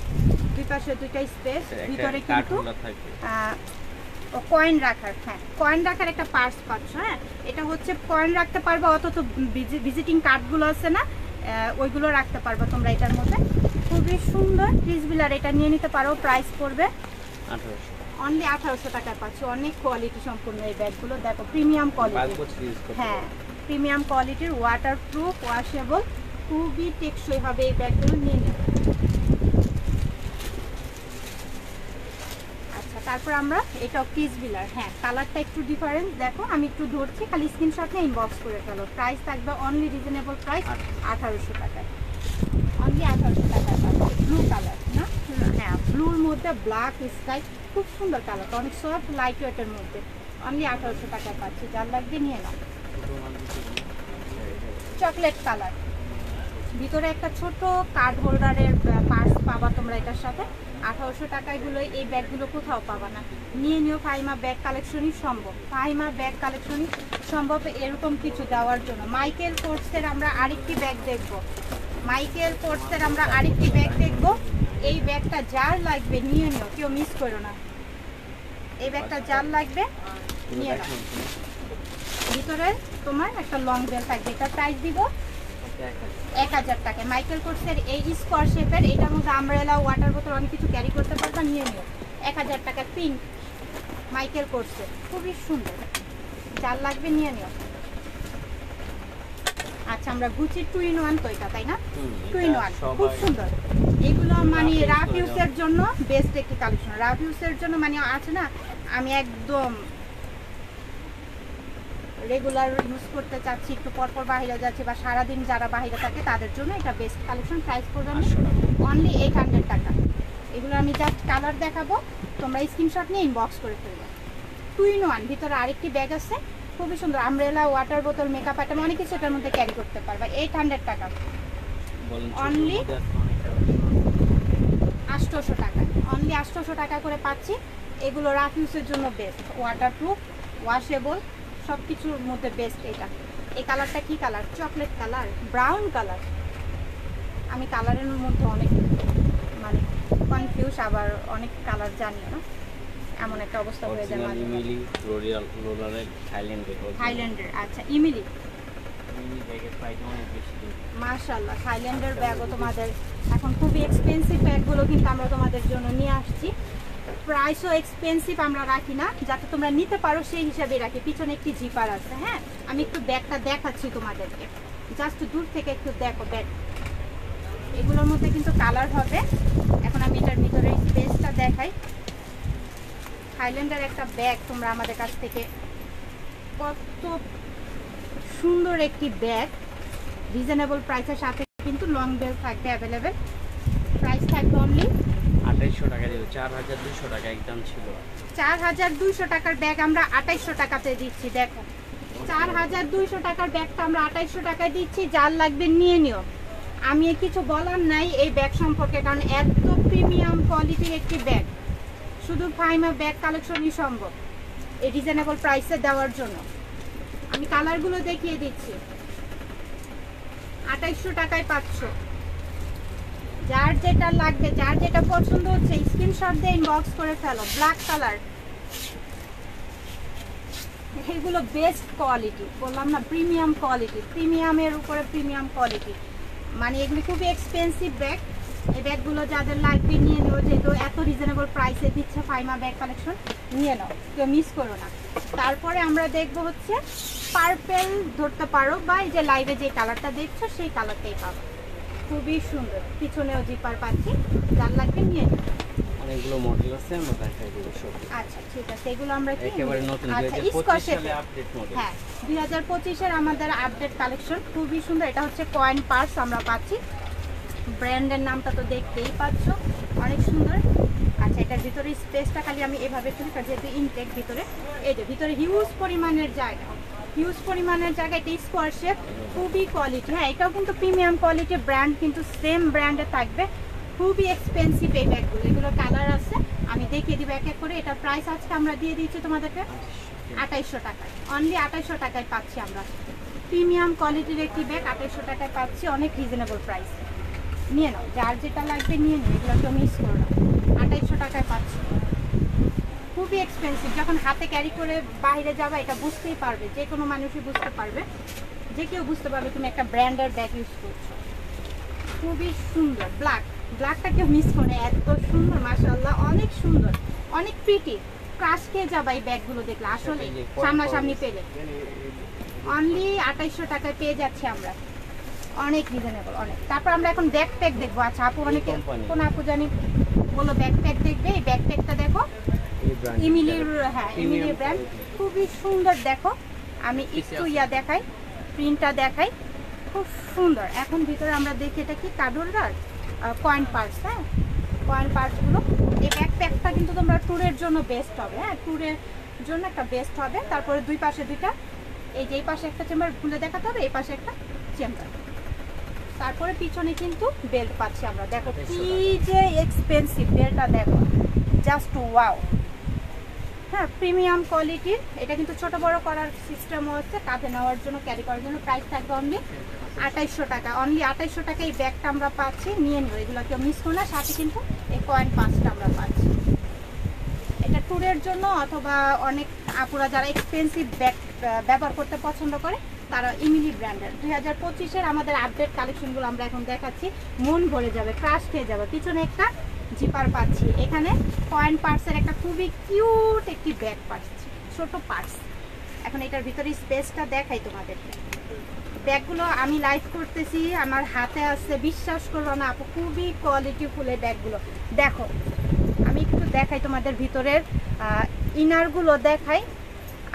দুই পাশে দুইটা স্পেস, ভিতরে কিন্তু কয়েন রাখার, হ্যাঁ কয়েন রাখার একটা পার্স পাচ্ছ। হ্যাঁ এটা হচ্ছে কয়েন রাখতে পারবো, অত ভিজিটিং কার্ডগুলো আছে না, ওইগুলো রাখতে পারবো তোমরা এটার মধ্যে। খুবই সুন্দর ক্রিসবিলার, এটা নিয়ে নিতে পারো। প্রাইস পড়বে অনলি 1800 টাকায় পাচ্ছি। অনেক কোয়ালিটি সম্পূর্ণ এই ব্যাগগুলো, দেখো প্রিমিয়াম কোয়ালিটি, হ্যাঁ প্রিমিয়াম কোয়ালিটির, ওয়াটার প্রুফ, ওয়াশেবল, খুবই টেকসই হবে এই ব্যাগগুলো, নিয়ে নিন। আচ্ছা তারপর আমরা এটাও ক্রিসবিলার, হ্যাঁ কালারটা একটু ডিফারেন্ট দেখো, আমি একটু ধরছি, খালি স্ক্রিনশট নিয়ে ইনবক্স করে ফেলো। প্রাইস থাকবে অনলি রিজনেবল প্রাইস 1800 টাকায়, অনলি 1800 টাকায় পাচ্ছি। ব্লু কালার না, হ্যাঁ ব্লুর মধ্যে ব্ল্যাক স্কাই, খুব সুন্দর কালারটা, অনেক সফট লাইট ওয়েটের মধ্যে, অনলি 1800 টাকায় পাচ্ছি। যার লাগবে নিয়ে নাও। চকলেট কালার, ভিতরে একটা ছোট কার্ড হোল্ডারের পার্স পাবা তোমরা এটার সাথে। 1800 টাকায় গুলো এই ব্যাগগুলো কোথাও পাবা না, নিয়ে নিও। ফাহিমা ব্যাগ কালেকশনই সম্ভব, ফাহিমা ব্যাগ কালেকশনই সম্ভব এরকম কিছু দেওয়ার জন্য। মাইকেল কোর্সের আমরা আরেকটি ব্যাগ দেখব, মাইকেল কোর্সের আমরা আরেকটি ব্যাগ দেখব। এই ব্যাগটা যার লাগবে নিয়ে নিও, কেউ মিস করো না। এই ব্যাগটা যার লাগবে নিয়ে নাও। ভিতরে তোমার একটা লং বেল থাকবে, এটা প্রাইস দিব 1000 টাকায়। মাইকেল কোর্সের এই স্কোয়ার শেপের, এটার মধ্যে আমব্রেলা, ওয়াটার বোতল, অনেক কিছু ক্যারি করতে পারবা, নিয়ে নিও। 1000 টাকা, পিঙ্ক মাইকেল কোর্সের, খুবই সুন্দর, যার লাগবে নিয়ে নিও। আচ্ছা আমরা গুচি 2 in 1 তো এটা, তাই না? 2 in 1 খুব সুন্দর। এগুলো মানে রাফ ইউজের জন্য বেস্ট একটি কালেকশন। রাফ ইউজের জন্য মানে আছে না, আমি একদম রেগুলার ইউজ করতে চাচ্ছি, একটু পরপর বাইরে যাচ্ছি বা সারাদিন যারা বাইরে থাকে তাদের জন্য এটা বেস্ট কালেকশন। প্রাইস পড়বে অনলি 800 টাকা। এগুলো আমি জাস্ট কালার দেখাবো, তোমরা স্ক্রিনশট নিয়ে ইনবক্স করে ফেলবে। 2 in 1, ভিতরে আরেকটি ব্যাগ আছে, খুবই সুন্দর। আমব্রেলা, ওয়াটার বোতল, মেকআপ আইটেম, অনেক কিছু এটার মধ্যে ক্যারি করতে পারবা। 800 টাকা, অনলি 800 টাকা, অনলি 800 টাকা করে পাচ্ছি। এগুলো রাফ ইউজের জন্য বেস্ট, ওয়াটার প্রুফ, ওয়াশেবল, সবকিছুর মধ্যে বেস্ট এটা। এই কালারটা কি colour? Chocolate colour, brown colour. আমি কালারের মধ্যে অনেক মানে কনফিউজ, আবার অনেক কালার জানি না, এমন একটা অবস্থা হয়ে যায় মাঝে মাঝে। ইমিলি রোরিয়াল রোলারের থাইল্যান্ডের। আচ্ছা, ইমিলি ব্যাগের প্রাইস অনেক বেশি। মাশাআল্লাহ, থাইল্যান্ডের ব্যাগও তোমাদের এখন খুবই এক্সপেন্সিভ ব্যাগগুলো কিন্তু আমরা তোমাদের জন্য নিয়ে আসছি। প্রাইসও এক্সপেন্সিভ আমরা রাখি না, যাতে তোমরা নিতে পারো সেই হিসাবে রাখি। পিছনে একটি জিপার আছে। হ্যাঁ, আমি একটু ব্যাগটা দেখাচ্ছি তোমাদেরকে, জাস্ট দূর থেকে একটু দেখো ব্যাগ। এগুলোর মধ্যে কিন্তু কালার হবে। এখন আমি এটার ভিতরে স্পেসটা দেখাই। থাইল্যান্ডের একটা ব্যাগ তোমরা আমাদের কাছ থেকে, কত সুন্দর একটি ব্যাগ, রিজনেবল প্রাইসের সাথে কিন্তু লং বেল থাকবে অ্যাভেলেবেল। প্রাইস থাকবে অনলি 2800 টাকা দিল, 4200 টাকা একদম ছিল। 4200 টাকার ব্যাগ আমরা 2800 টাকাতে দিচ্ছি। দেখো, 4200 টাকার ব্যাগটা আমরা 2800 টাকায় দিচ্ছি। যার লাগবে নিয়ে নিও, আমি কিছু বলার নাই এই ব্যাগ সম্পর্কে, কারণ এত প্রিমিয়াম কোয়ালিটির একটি ব্যাগ শুধু ফাইমা ব্যাগ কালেকশনই সম্ভব এই রিজনেবল প্রাইসে দেওয়ার জন্য। আমি কালারগুলো দেখিয়ে দিচ্ছি। 2800 টাকায় পাচ্ছ। যার যেটা লাগবে, যার যেটা পছন্দ হচ্ছে স্ক্রিনশট দিয়ে ইনবক্স করে ফেলো। ব্ল্যাক কালার, এগুলো বেস্ট কোয়ালিটি, বললাম না প্রিমিয়াম কোয়ালিটি, প্রিমিয়ামের উপরে প্রিমিয়াম কোয়ালিটি, মানে এগুলি খুবই এক্সপেন্সিভ ব্যাগ। এই ব্যাগগুলো যাদের লাগবে নিয়ে নেও, যেহেতু এত রিজনেবল প্রাইসে দিচ্ছে ফাইমা ব্যাগ কালেকশন, নিয়ে নাও, কেউ মিস করো না। তারপরে আমরা দেখবো হচ্ছে পার্পেল ধরতে পারো, বা এই যে লাইভে যে কালারটা দেখছো সেই কালারটাই পাবো, খুবই সুন্দর। পিছনেও জিপার পাচ্ছি, যার লাগবে নিয়ে নিও। অনেকগুলো মডেল আছে, আমরা দেখাই দেব সব। আচ্ছা ঠিক আছে, এগুলো আমরা কি একেবারে নতুন আচ্ছা 2025 সালে আপডেট মডেল। হ্যাঁ, 2025 এর আমাদের আপডেট কালেকশন, খুবই সুন্দর। এটা হচ্ছে কয়েন পার্স আমরা পাচ্ছি, ব্র্যান্ডের নামটা তো দেখতেই পাচ্ছ, অনেক সুন্দর। আচ্ছা, এটার ভিতরে স্পেসটা খালি আমি এভাবে তুলি, যেহেতু ইনটেক ভিতরে, এই যে ভিতরে হিউজ পরিমাণের জায়গা, হিউজ পরিমাণের জায়গা। এটা স্কোয়ার শেপ, খুবই কোয়ালিটি। হ্যাঁ, এটাও কিন্তু প্রিমিয়াম কোয়ালিটির ব্র্যান্ড, কিন্তু সেম ব্র্যান্ডে থাকবে। খুবই এক্সপেন্সিভ এই ব্যাগগুলো। এগুলো কালার আছে, আমি দেখিয়ে দিব এক এক করে। এটার প্রাইস আজকে আমরা দিয়ে দিচ্ছি তোমাদেরকে 2800 টাকায়, অনলি 2800 টাকায় পাচ্ছি আমরা। প্রিমিয়াম কোয়ালিটির একটি ব্যাগ 2800 টাকায় পাচ্ছি, অনেক রিজনেবল প্রাইস। নিয়ে নাও, যার যেটা লাগবে নিয়ে নিও, এগুলো তো মিস করো না। 2800 টাকায় পাচ্ছি, খুবই এক্সপেন্সিভ। যখন হাতে ক্যারি করে বাইরে যাবা, এটা বুঝতেই পারবে, যে কোনো মানুষই বুঝতে পারবে, যে কেউ বুঝতে পারবে তুমি একটা ব্র্যান্ডের ব্যাগ ইউজ করছো। খুবই সুন্দর। ব্ল্যাকটা কেউ মিস করে, এত সুন্দর, মাশাআল্লাহ, অনেক সুন্দর, অনেক প্রিটি। ক্রাশ খেয়ে যাবা এই ব্যাগগুলো দেখলে, আসলে সামনাসামনি পেলে। অনলি 2800 টাকায় পেয়ে যাচ্ছি আমরা, অনেক রিজনেবল, অনেক। তারপর আমরা এখন ব্যাকপ্যাক দেখবো। আচ্ছা আপু, অনেকে কোন আপু জানি বললো ব্যাকপ্যাক দেখবে, এই ব্যাকপ্যাকটা দেখো, ইমিলির। হ্যাঁ, ইমিলির ব্র্যান্ড, খুবই সুন্দর। দেখো, আমি একটু দেখাই, প্রিন্টটা দেখাই, খুব সুন্দর। এখন ভিতরে আমরা দেখি এটা কি কাডোরার কয়েন পার্টস। হ্যাঁ, কয়েন পার্টসগুলো। এই ব্যাকপ্যাকটা কিন্তু তোমরা ট্যুরের জন্য বেস্ট হবে। হ্যাঁ, ট্যুরের জন্য একটা বেস্ট হবে। তারপরে দুই পাশে দুইটা, এই যে এই পাশে একটা চেম্বার খুলে দেখাতে হবে, এই পাশে একটা চেম্বার। তারপরে পিছনে কিন্তু বেল্ট পাচ্ছি আমরা। দেখো কি যে এক্সপেন্সিভ বেল্টটা, দেখো জাস্ট ওয়াও। হ্যাঁ, প্রিমিয়াম কোয়ালিটির। এটা কিন্তু ছোট বড় করার সিস্টেমও হচ্ছে, কাঁধে নেওয়ার জন্য, ক্যারি করার জন্য। প্রাইস থাকবে অনলি 2800 টাকা, অনলি 2800 টাকা এই ব্যাগটা আমরা পাচ্ছি, নিয়ে নেব, এগুলো কেউ মিস করো না। সাথে কিন্তু এই কয়েন পাঁচটা আমরা পাচ্ছি। এটা ট্যুরের জন্য, অথবা অনেক আপুরা যারা এক্সপেন্সিভ ব্যাগ ব্যবহার করতে পছন্দ করে, তারা ইমিলি ব্র্যান্ডের 2025-এর আমাদের আপডেট কালেকশনগুলো আমরা এখন দেখাচ্ছি। মন ভরে যাবে, ক্রাশ খেয়ে যাবে। পিছনে একটা জিপার পাচ্ছি, এখানে কয়েন পার্সের একটা খুবই কিউট একটি ব্যাগ পাচ্ছি, ছোট পার্স। এখন এটার ভিতরে স্পেসটা দেখাই তোমাদেরকে। ব্যাগগুলো আমি লাইভ করতেছি, আমার হাতে আসছে, বিশ্বাস করবো না আপু, খুবই কোয়ালিটিফুল এই ব্যাগগুলো। দেখো, আমি একটু দেখাই তোমাদের ভিতরের ইনারগুলো দেখাই,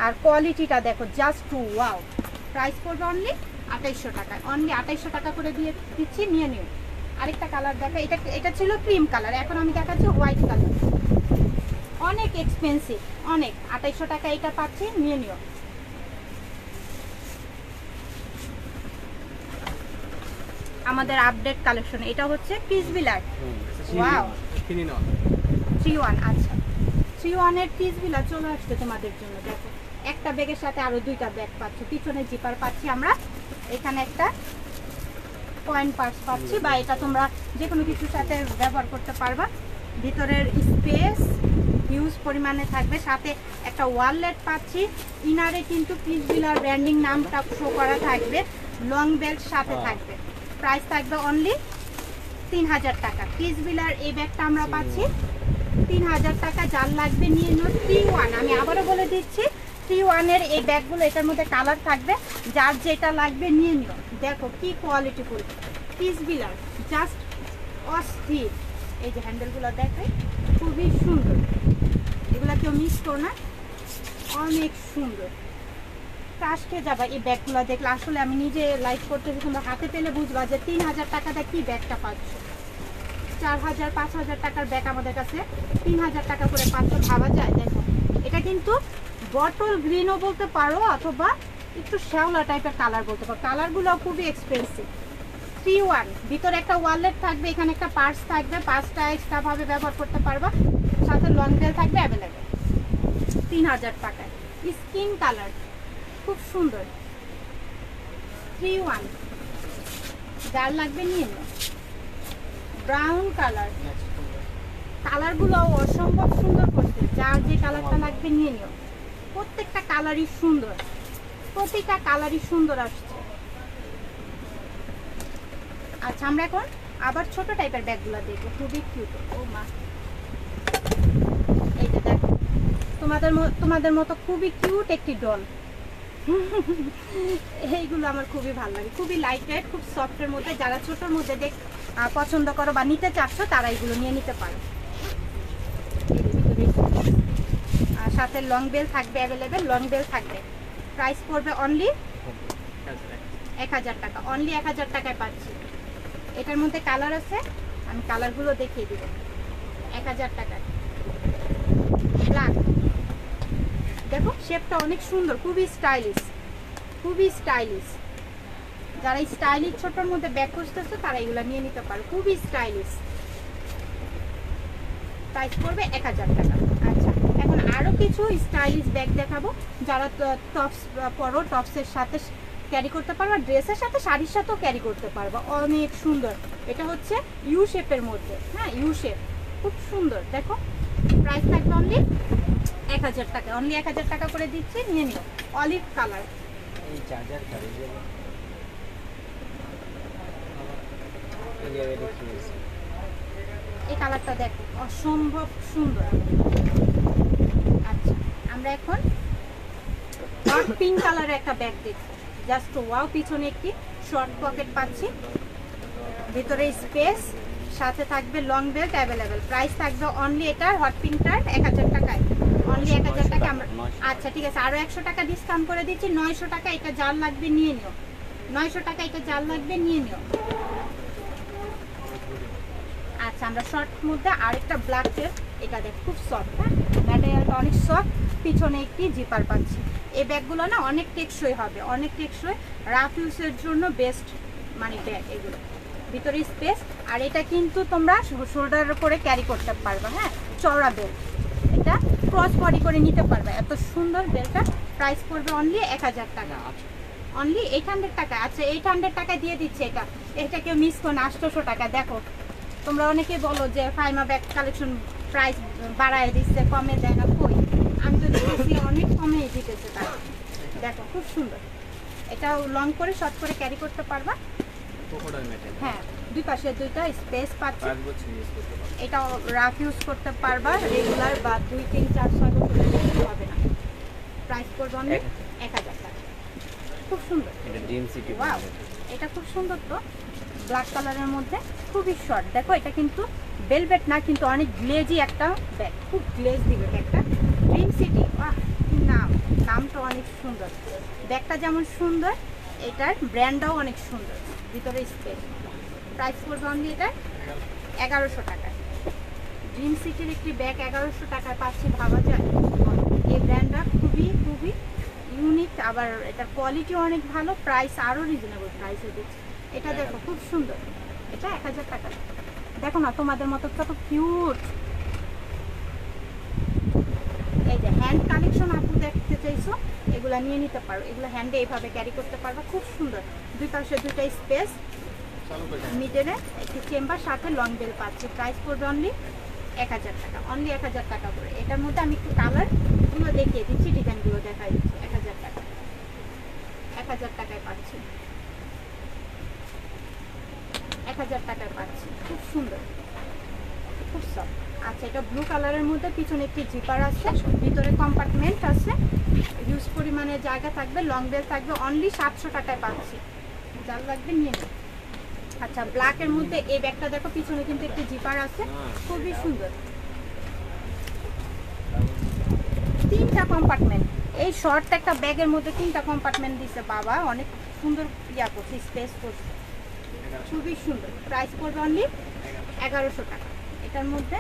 আর কোয়ালিটিটা দেখো, জাস্ট ওয়াও। প্রাইস পড়বে অনলি 2800 টাকা, অনলি 2800 টাকা করে দিয়ে দিচ্ছি, নিয়ে নিও। আরেকটা কালার দেখা, এটা ছিল ক্রিম কালার, এখন আমি দেখাচ্ছি হোয়াইট কালার। অনেক এক্সপেন্সিভ, অনেক। 2800 টাকা এটা পাচ্ছি, নিয়ে নিও। আমাদের আপডেট কালেকশন এটা হচ্ছে পিস বিলার। ওয়াও, 3-1। আচ্ছা, 3-1 এর পিস বিলার চলে আসছে তোমাদের জন্য। দেখো, এক একটা ব্যাগের সাথে আরো 2টা ব্যাগ পাচ্ছ, পিছনে জিপার পাচ্ছি আমরা, এখানে একটা পয়েন্ট পার্স পাচ্ছি, বা এটা তোমরা যে কোনো কিছুর সাথে ব্যবহার করতে পারবা। ভিতরের স্পেস হিউজ পরিমাণে থাকবে, সাথে একটা ওয়ালেট পাচ্ছি। ইনারে কিন্তু পিসবিলার ব্র্যান্ডিং নামটা শো করা থাকবে, লং বেল্ট সাথে থাকবে। প্রাইস থাকবে অনলি 3000 টাকা। পিসবিলার এই ব্যাগটা আমরা পাচ্ছি 3000 টাকা। যার লাগবে নিয়ে নিও। 3-1 আমি আবারও বলে দিচ্ছি, 3-1 এই ব্যাগগুলো এটার মধ্যে কালার থাকবে, যার যেটা লাগবে নিয়ে নিও। দেখো কি কোয়ালিটিফুল পিসবিলার, জাস্ট অস্থির। এই যে হ্যান্ডেলগুলো দেখে খুবই সুন্দর, এগুলা কেউ মিস করো না, অনেক সুন্দর। ক্রাশ খেয়ে যাবা এই ব্যাগগুলো দেখলে। আসলে আমি নিজে লাইক করতেছি, তোমরা হাতে পেলে বুঝবা যে 3000 টাকাটা কি ব্যাগটা পাচ্ছ। 4000-5000 টাকার ব্যাগ আমাদের কাছে 3000 টাকা করে পাচ্ছ, ভাবা যায়? দেখো এটা কিন্তু বটল গ্রিনও বলতে পারো, অথবা একটু শ্যাওলা টাইপের কালার বলতে পারো। কালারগুলো খুবই এক্সপেন্সিভ। 3-1 ভিতরে একটা ওয়ালেট থাকবে, এখানে একটা পার্স থাকবে, পার্সটা এক্সট্রা ভাবে ব্যবহার করতে পারবা, সাথে লং বেল থাকবে অ্যাভেলেবেল। 3000 টাকায় স্কিন কালার খুব সুন্দর। 3-1 যার লাগবে নিয়ে নাও। ব্রাউন কালার, কালারগুলো অসম্ভব সুন্দর করছে, যার যে কালারটা লাগবে নিয়ে নিও। প্রত্যেকটা কালারই সুন্দর, প্রতিটা কালারই সুন্দর আসছে। আচ্ছা আমরা এখন আবার ছোট টাইপের ব্যাগগুলো দেখবো, খুবই কিউট। ও মা, এই যে দেখো তোমাদের মতো খুবই কিউট একটি ডল। এইগুলো আমার খুবই ভালো লাগে, খুবই লাইট ওয়েট, খুব সফটের মধ্যে। যারা ছোটোর মধ্যে পছন্দ করো বা নিতে চাচ্ছ তারা এগুলো নিয়ে নিতে পারো। আর সাথে লং বেল থাকবে অ্যাভেলেবেল, লং বেল থাকবে। প্রাইস পড়বে অনলি 1000 টাকা। অনলি 1000 টাকায় পাচ্ছি। এটার মধ্যে কালার আছে, আমি কালারগুলো দেখিয়ে দিব। 1000 টাকায় ব্ল্যাক, দেখো শেপটা অনেক সুন্দর, খুবই স্টাইলিশ, খুবই স্টাইলিশ। যারা স্টাইলিশ ছোটোর মধ্যে ব্যাগ খুঁজতেছো তারা এগুলো নিয়ে নিতে পারো, খুবই স্টাইলিশ। প্রাইস পড়বে 1000 টাকা। আচ্ছা এখন আরও কিছু স্টাইলিশ ব্যাগ দেখাবো, যারা টপস পরো, টপসের সাথে ক্যারি করতে পারবা, ড্রেসের সাথে শাড়ির সাথেও ক্যারি করতে পারবা, অনেক সুন্দর। এটা হচ্ছে ইউ শেপের মধ্যে, হ্যাঁ ইউ শেপ, খুব সুন্দর। দেখো প্রাইস থাকবে অনলি 1000 টাকা। অনলি 1000 টাকা করে দিচ্ছি, নিয়ে নিও। অলিভ কালার, এই চার্জার এই কালারটা দেখো অসম্ভব সুন্দর। আচ্ছা আমরা এখন হট পিঙ্ক কালারের একটা ব্যাগ দেখছি, জাস্ট ওয়াও। পিছনে একটি শর্ট পকেট পাচ্ছি, ভিতরে স্পেস, সাথে থাকবে লং বেল্ট অ্যাভেলেবেল। প্রাইস থাকবে অনলি এটার হট পিঙ্কটার 1000 টাকায়, অনলি 1000 টাকা আমরা। আচ্ছা ঠিক আছে, আরও 100 টাকা ডিসকাউন্ট করে দিচ্ছি, 900 টাকা। এটা যার লাগবে নিয়ে নিও, 900 টাকা এটা যার লাগবে নিয়ে নিও। আচ্ছা আমরা শর্ট মধ্যে আরেকটা ব্ল্যাকের, এটা দেখ খুব সফট, হ্যাঁ ম্যাটেরিয়ালটা অনেক সফট। পিছনে একটি জিপার পাচ্ছি। এই ব্যাগগুলো না অনেক টেকসই হবে, অনেক টেকসই, রাফ ইউজের জন্য বেস্ট মানে ব্যাগ এগুলো। ভিতরে স্পেস, আর এটা কিন্তু তোমরা শোল্ডারের করে ক্যারি করতে পারবে, হ্যাঁ চওড়া বেল্ট, এটা ক্রস বডি করে নিতে পারবে, এত সুন্দর বেল্টটা। প্রাইস পড়বে অনলি 1000 টাকা, অনলি 800 টাকা। আচ্ছা 800 টাকা দিয়ে দিচ্ছে এটা, এটা কেউ মিস করো না, 800 টাকা। দেখো তোমরা অনেকেই বলো যে ফাইমা ব্যাগ কালেকশন প্রাইস বাড়ায় দিচ্ছে, কমে দেয় না, কই আমি তো দেখেছি অনেক কমে দিতেছে তারা। দেখো খুব সুন্দর, এটাও লং করে শর্ট করে ক্যারি করতে পারবা, হ্যাঁ দুই পাশে দুইটা স্পেস পাচ্ছে। এটাও রাফ ইউজ করতে পারবা, রেগুলার বা 2, 3, 4, 6 বছর হবে না। প্রাইস পড়বে অনলি 1000 টাকা। খুব সুন্দর, ওয়াও এটা খুব সুন্দর তো, ব্ল্যাক কালারের মধ্যে, খুবই শর্ট। দেখো এটা কিন্তু ভেলভেট না, কিন্তু অনেক গ্লেজি একটা ব্যাগ, খুব গ্লেজ দিবে ব্যাগটা। ড্রিম সিটি, বাহ নামটা অনেক সুন্দর। ব্যাগটা যেমন সুন্দর, এটার ব্র্যান্ডটাও অনেক সুন্দর, ভিতরে স্পেস। প্রাইস পড়বে অনলি এটা 1100 টাকায়। ড্রিম সিটির একটি ব্যাগ 1100 টাকায় পাচ্ছি, ভাবা যায়? এই ব্র্যান্ডটা খুবই খুবই ইউনিক, আবার এটার কোয়ালিটি অনেক ভালো, প্রাইস আরও রিজনেবল প্রাইসে দিচ্ছে। এটা দেখো খুব সুন্দর, এটা 1000 টাকা। দেখো না তোমাদের মতো কত কিউট, এই যে হ্যান্ড কালেকশন আপু দেখতে চাইছো, এগুলা নিয়ে নিতে পারো। এগুলো হ্যান্ডে এইভাবে ক্যারি করতে পারবা, খুব সুন্দর। দুই পাশে দুইটা স্পেস, মিডলে একটি চেম্বার, সাথে লং বেল পাচ্ছি। প্রাইস পড়বে অনলি 1000 টাকা, অনলি 1000 টাকা করে। এটার মধ্যে আমি একটু কালারগুলো দেখিয়ে দিচ্ছি, ডিজাইনগুলো দেখাই দিচ্ছি। 1000 টাকা, 1000 টাকায় পাচ্ছি, 1000 টাকায় পাচ্ছি, খুব সুন্দর, খুব সফট। আচ্ছা, এটা ব্লু কালারের মধ্যে, পিছনে একটি জিপার আছে, ভিতরে কম্পার্টমেন্ট আছে, হিউজ পরিমাণে জায়গা থাকবে, লং বেল থাকবে, অনলি 700 টাকায় পাচ্ছি। যার লাগবে নিয়ে নিন। আচ্ছা, ব্ল্যাকের মধ্যে এই ব্যাগটা দেখো, পিছনে কিন্তু একটি জিপার আছে, খুবই সুন্দর। 3টা কম্পার্টমেন্ট, এই শর্ট একটা ব্যাগের মধ্যে 3টা কম্পার্টমেন্ট দিছে বাবা, অনেক সুন্দর ইয়া করছে, স্পেস করছে, খুবই সুন্দর। প্রাইস পড়বে অনলি 1100 টাকা। এটার মধ্যে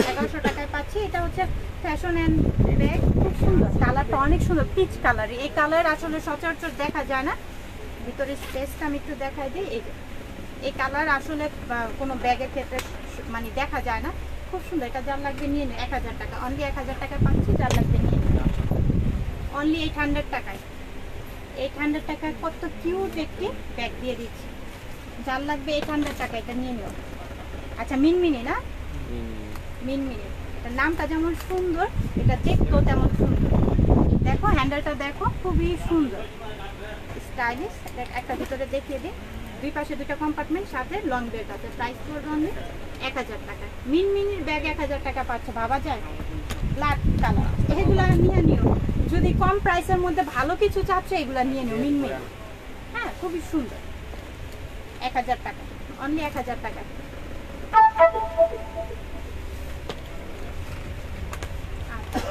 1100 টাকায় পাচ্ছি। এটা হচ্ছে ফ্যাশন অ্যান্ড ব্যাগ, খুব সুন্দর, কালারটা অনেক সুন্দর, পিচ কালার। এই কালার আসলে সচরাচর দেখা যায় না। ভিতরে স্পেসটা আমি একটু দেখাই দিই। এই কালার আসলে কোনো ব্যাগের ক্ষেত্রে মানে দেখা যায় না, খুব সুন্দর। এটা যার লাগবে নিয়ে নিন, 1000 টাকা, অনলি 1000 টাকায় পাচ্ছি। যার লাগবে নিয়ে নিন, অনলি 800 টাকায়। 800 টাকায় কত কিউট একটি ব্যাগ দিয়ে দিচ্ছি। যার লাগবে 800 টাকা, এটা নিয়ে নিও। আচ্ছা, মিনমিনি না, মিনমিনি, এটার নামটা যেমন সুন্দর, এটা দেখতেও তেমন সুন্দর। দেখো হ্যান্ডেলটা দেখো, খুবই সুন্দর, স্টাইলিশ। একটা ভিতরে দেখিয়ে দিই, দুই পাশে দুইটা কম্পার্টমেন্ট, সাথে লং বেল্ট আছে। প্রাইস পড়বে অনলি 1000 টাকা। মিনমিনির ব্যাগ 1000 টাকা পাচ্ছে, ভাবা যায়? ব্ল্যাক কালার, এগুলো নিয়ে নিও। যদি কম প্রাইসের মধ্যে ভালো কিছু চাচ্ছ, এগুলো নিয়ে নিও, মিনমিনি। হ্যাঁ, খুবই সুন্দর। 1000 টাকা, অনলি 1000 টাকা।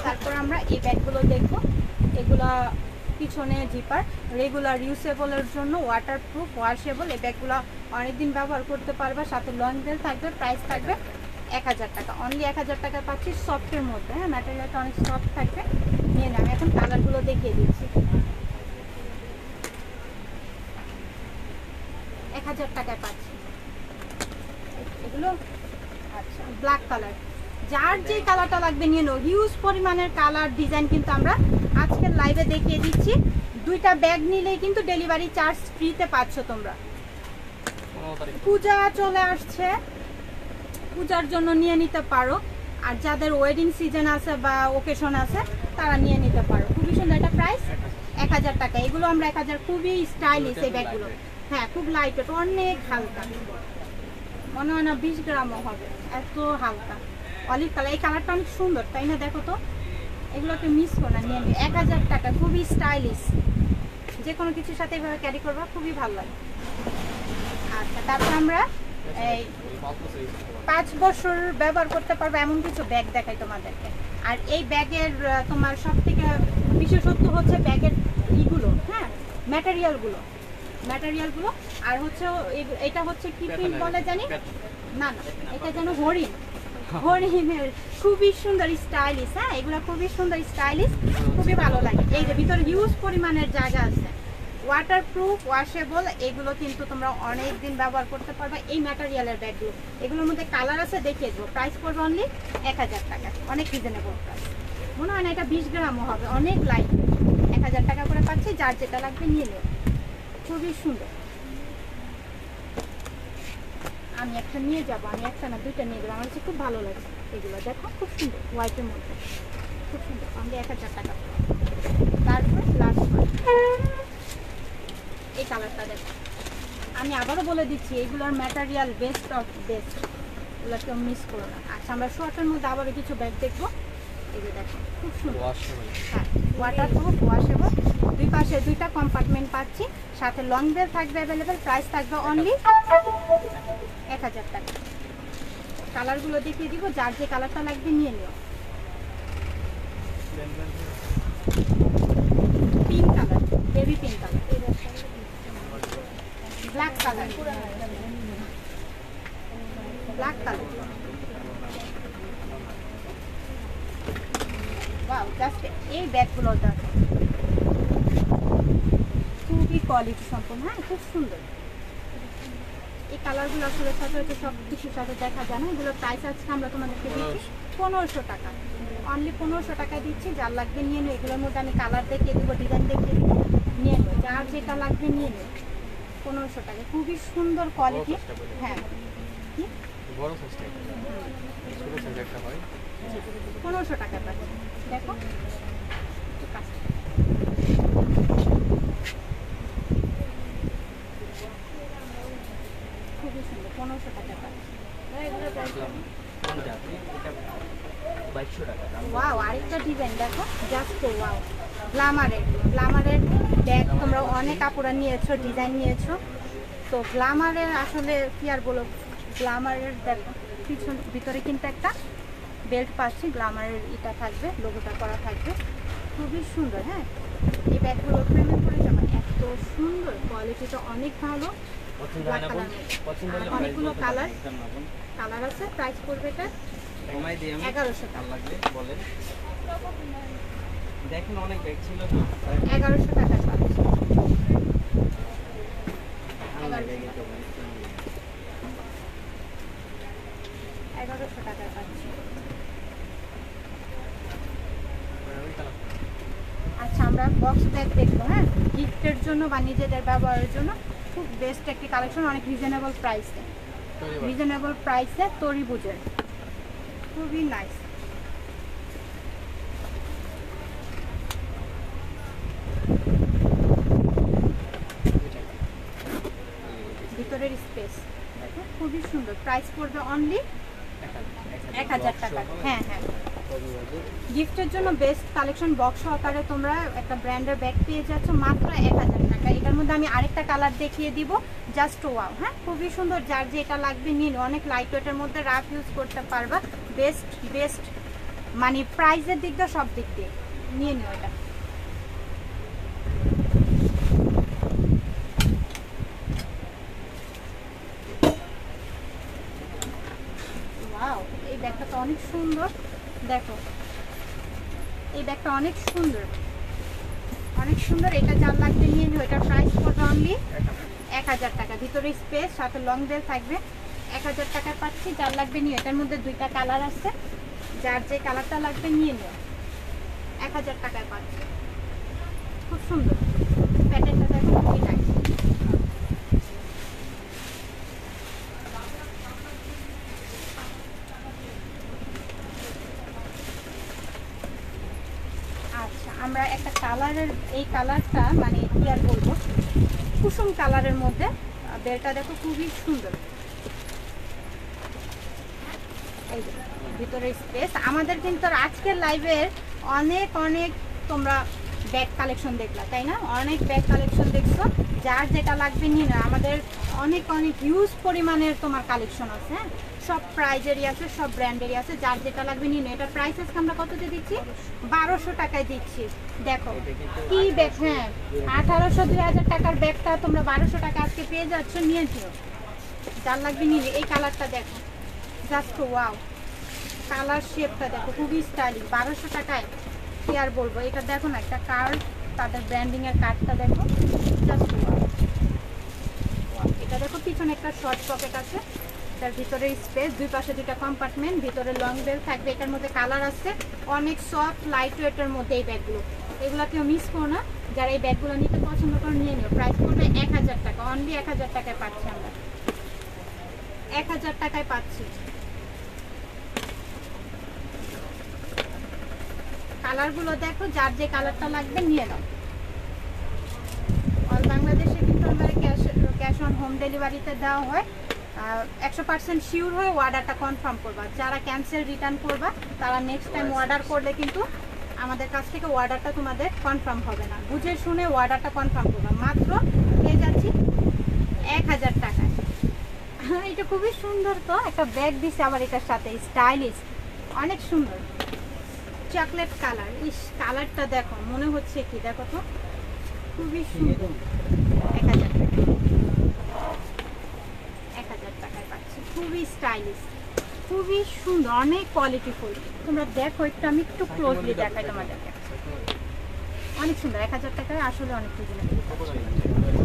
তারপর আমরা এই ব্যাগগুলো দেখবো। এগুলা পিছনে জিপার, রেগুলার ইউজেবলের জন্য, ওয়াটারপ্রুফ, ওয়াশেবল। এই ব্যাগগুলো অনেকদিন ব্যবহার করতে পারবে, সাথে লং বেল থাকবে। প্রাইস থাকবে 1000 টাকা, অনলি 1000 টাকা পাচ্ছি, সফটের মধ্যে। হ্যাঁ, ম্যাটেরিয়ালটা অনেক সফট থাকবে, নিয়ে নেব। এখন কালারগুলো দেখিয়ে দিচ্ছি। 1000 টাকায় পাচ্ছি এগুলো। আচ্ছা, ব্ল্যাক কালার, যার যে কালারটা লাগবে নিয়ে নাও। হিউজ পরিমাণের কালার ডিজাইন কিন্তু আমরা আজকের লাইভে দেখিয়ে দিচ্ছি। দুইটা ব্যাগ নিলেই কিন্তু ডেলিভারি চার্জ ফ্রিতে পাচ্ছ তোমরা। পূজা চলে আসছে, পূজার জন্য নিয়ে নিতে পারো। আর যাদের ওয়েডিং সিজন আছে বা ওকেশন আছে, তারা নিয়ে নিতে পারো। খুবই সুন্দর, এটা প্রাইস 1000 টাকা। এগুলো আমরা 1000, খুবই স্টাইলিশ এই ব্যাগগুলো। হ্যাঁ, খুব লাইট ওয়েট, অনেক হালকা, মনে হয় না 20 গ্রামও হবে, এত হালকা। অলিভ কালার, এই কালারটা অনেক সুন্দর, তাই না? দেখো তো, এগুলোকে মিস করো না, নিয়ে নিই। 1000 টাকা, খুবই স্টাইলিশ, যে কোনো কিছুর সাথে এভাবে ক্যারি করবা, খুবই ভালো লাগে। আচ্ছা, তারপর আমরা এই 5 বছর ব্যবহার করতে পারবে এমন কিছু ব্যাগ দেখাই তোমাদেরকে। আর এই ব্যাগের তোমার সব থেকে বিশেষত্ব হচ্ছে ব্যাগের ইগুলো, হ্যাঁ, ম্যাটেরিয়ালগুলো। আর হচ্ছে এটা হচ্ছে কি প্রিন্ট বলে জানি না, এটা যেন হরিণ, হরিণের, খুবই সুন্দর স্টাইলিশ। হ্যাঁ, এগুলো খুবই সুন্দর স্টাইলিশ, খুবই ভালো লাগে। এই যে ভিতরে হিউজ পরিমাণের জায়গা আছে, ওয়াটারপ্রুফ, ওয়াশেবল। এগুলো কিন্তু তোমরা অনেক দিন ব্যবহার করতে পারবে, এই ম্যাটেরিয়ালের ব্যাগগুলো। এগুলোর মধ্যে কালার আছে, দেখিয়ে দেবো। প্রাইস পড়বে অনলি 1000 টাকা, অনেক রিজনেবল প্রাইস। মনে হয় না এটা 20 গ্রামও হবে, অনেক লাইট। 1000 টাকা করে পাচ্ছি, যার যেটা লাগবে নিয়ে নেব, খুবই সুন্দর। আমি একটা নিয়ে যাবো, আমি একটা না, দুইটা নিয়ে যাবো, আমার কাছে খুব ভালো লাগে এগুলো। দেখো, খুব সুন্দর, হোয়াইটের মধ্যে, খুব সুন্দর, অনলি 1000 টাকা। তারপর লাস্ট এই কালারটা দেখো, আমি আবারও বলে দিচ্ছি, এগুলোর ম্যাটেরিয়াল বেস্ট অফ বেস্ট, এগুলো কেউ মিস করো না। আচ্ছা, আমরা শর্টের মধ্যে আবারও কিছু ব্যাগ দেখবো। এই যে দেখো, খুব সুন্দর। হ্যাঁ, ওয়াটারপ্রুফ, ওয়াশেবল। দুই পাশে দুইটা কম্পার্টমেন্ট পাচ্ছি, সাথে লং বেল থাকবে অ্যাভেলেবেল। প্রাইস থাকবে অনলি 1000 টাকা। কালারগুলো দেখিয়ে দিব, যার যে কালারটা লাগবে নিয়ে নিও। Pink colour, baby pink colour, black colour, black colour. Wow, just এই ব্যাগগুলো দেখো, খুবই কোয়ালিটি সম্পন্ন। হ্যাঁ, খুব সুন্দর। এই কালারগুলো আসলে সচরাচর সব কিছুর সাথে দেখা যায় না। এগুলোর প্রাইস আজকে আমরা তোমাদেরকে দিচ্ছি 1500 টাকা। অনলি 1500 টাকায় দিচ্ছি, যার লাগবে নিয়ে নেবে। এগুলোর মধ্যে আমি কালার দেখিয়ে দেবো, ডিজাইন দেখিয়ে দেবো, নিয়ে নেবে। যার যেটা লাগবে নিয়ে নেবে। 1500 টাকা, খুবই সুন্দর কোয়ালিটি। হ্যাঁ কি বড় সাইজটা ছোট সাইজ একটা হয় 1500 টাকা পাচ্ছি। দেখো একটু কাছে। খুবই সুন্দর, 1500 টাকা পাচ্ছি। কোনটা এটা 2200 টাকা দাম। ওয়াও, আরেকটা ডিজাইন দেখো, জাস্ট ওয়াও। গ্লামারের ব্যাগ তোমরা অনেক কাপড় নিয়েছো, ডিজাইন নিয়েছো। তো গ্লামারের আসলে কি আর বলো, গ্লামারের দেখো পিছন ভিতরে কিন্তু একটা বেল্ট পাচ্ছি, গ্লামারের এটা থাকবে, লোগোটা করা থাকবে, খুবই সুন্দর। হ্যাঁ, এই ব্যাগগুলো প্রেমে পড়ে যাবে, এত সুন্দর, কোয়ালিটিটা অনেক ভালো। পছন্দ হয় না কোন পছন্দ হলে অনেকগুলো কালার একদম না কোন কালার আছে। প্রাইস পড়বে এটা কমাই দিই আমি 1100 টাকা। লাগবে বলেন, দেখেন অনেক ব্যাগ ছিল তো 1100 টাকা পাচ্ছি। ভালো লাগে তো 1100 টাকা পাচ্ছি। আচ্ছা, আমরা বক্স ব্যাগ দেখবো। হ্যাঁ, গিফটের জন্য বা নিজেদের ব্যবহারের জন্য খুব বেস্ট একটি কালেকশন, অনেক রিজনেবল প্রাইসে তরিবুজের, খুবই নাইস। ভিতরের স্পেস দেখো, খুবই সুন্দর। প্রাইস পড়বে অনলি 1000 টাকা। হ্যাঁ হ্যাঁ, গিফটের জন্য বেস্ট কালেকশন, বক্স সহকারে তোমরা একটা ব্র্যান্ডের ব্যাগ পেয়ে যাচ্ছ মাত্র 1000 টাকা। এটার মধ্যে আমি আরেকটা কালার দেখিয়ে দিব, জাস্ট ওয়াও। হ্যাঁ, খুবই সুন্দর, যার যেটা লাগবে নিন। অনেক লাইট ওয়েটের মধ্যে রাফ ইউজ করতে পারবা, বেস্ট মানে প্রাইসের দিক দিয়ে সব দিক দিয়ে নিয়ে নিও এটা। ওয়াও, এই ব্যাগটা তো অনেক সুন্দর, দেখো এই ব্যাগটা অনেক সুন্দর, এটা যার লাগবে নিয়ে নিও। এটার প্রাইস পড়বে অনলি 1000 টাকা। ভিতরে স্পেস, সাথে লং বেল থাকবে, 1000 টাকা পাচ্ছি। যার লাগবে নিও। এটার মধ্যে দুইটা কালার আছে, যার যে কালারটা লাগবে নিয়ে নিও। 1000 টাকায় পাচ্ছি, খুব সুন্দর। প্যাটার্নটা দেখো, খুবই নাইস। আচ্ছা, আমরা একটা কালারের, এই কালারটা মানে কি আর বলবো, কুসুম কালারের মধ্যে বেলটা দেখো, খুবই সুন্দর। এই যে ভিতরে স্পেস। আমাদের কিন্তু আজকের লাইভের অনেক তোমরা ব্যাগ কালেকশন দেখলা, তাই না? অনেক ব্যাগ কালেকশন দেখছো, যার যেটা লাগবে নিয়ে নাও। আমাদের অনেক হিউজ পরিমাণের তোমার কালেকশন আছে। হ্যাঁ, সব প্রাইজেরই আছে, সব ব্র্যান্ডেরই আছে, যার যেটা লাগবে নিয়ে নাও। এটার প্রাইস আজকে আমরা কততে দিচ্ছি? 1200 টাকায় দিচ্ছি। দেখো কি ব্যাগ, হ্যাঁ 1800 2000 টাকার ব্যাগটা তোমরা 1200 টাকা আজকে পেয়ে যাচ্ছ, নিয়ে নিও। যার লাগবে নিয়ে নিও। এই কালারটা দেখো, জাস্ট ওয়াও, কালার শেপটা দেখো, খুবই স্টাইলিশ। 1200 টাকায় কি আর বলবো। এটা দেখো না, একটা কার্ড, তাদের ব্র্যান্ডিং এর কার্ডটা দেখো, জাস্ট ওয়াও। এটা দেখো, পিছনে একটা শর্ট পকেট আছে, এটার ভিতরে স্পেস, দুই পাশে দুইটা কম্পার্টমেন্ট, ভিতরে লং বেল থাকবে। এটার মধ্যে কালার আছে, অনেক সফট লাইট ওয়েটের মধ্যে এই ব্যাগগুলো, এগুলো কেউ মিস করো না। যারা এই ব্যাগগুলো নিতে পছন্দ করে নিয়ে নিও। প্রাইস পড়বে 1000 টাকা, অনলি 1000 টাকায় পাচ্ছি আমরা, 1000 টাকায় পাচ্ছি। কালারগুলো দেখো, যার যে কালারটা লাগবে নিয়ে নাও। অল বাংলাদেশে কিন্তু আমরা ক্যাশ অন হোম ডেলিভারিতে দেওয়া হয়। 100% শিওর হয়ে অর্ডারটা কনফার্ম করবা। যারা ক্যান্সেল রিটার্ন করবা তারা নেক্সট টাইম অর্ডার করলে কিন্তু আমাদের কাছ থেকে অর্ডারটা তোমাদের কনফার্ম হবে না। বুঝে শুনে অর্ডারটা কনফার্ম করবা। মাত্র পেয়ে যাচ্ছি 1000 টাকায়। এটা খুবই সুন্দর, তো একটা ব্যাগ দিছে আবার এটার সাথে, স্টাইলিশ, অনেক সুন্দর, চকলেট কালার। ইস, কালারটা দেখো, মনে হচ্ছে কি, দেখো তো, খুবই সুন্দর। 1000 টাকা, 1000 টাকায় পাচ্ছি, খুবই স্টাইলিশ, খুবই সুন্দর, অনেক কোয়ালিটিফুল। তোমরা দেখো একটু, আমি একটু ক্লোজলি দেখাই তোমাদেরকে, অনেক সুন্দর। 1000 টাকায় আসলে অনেক কিছু।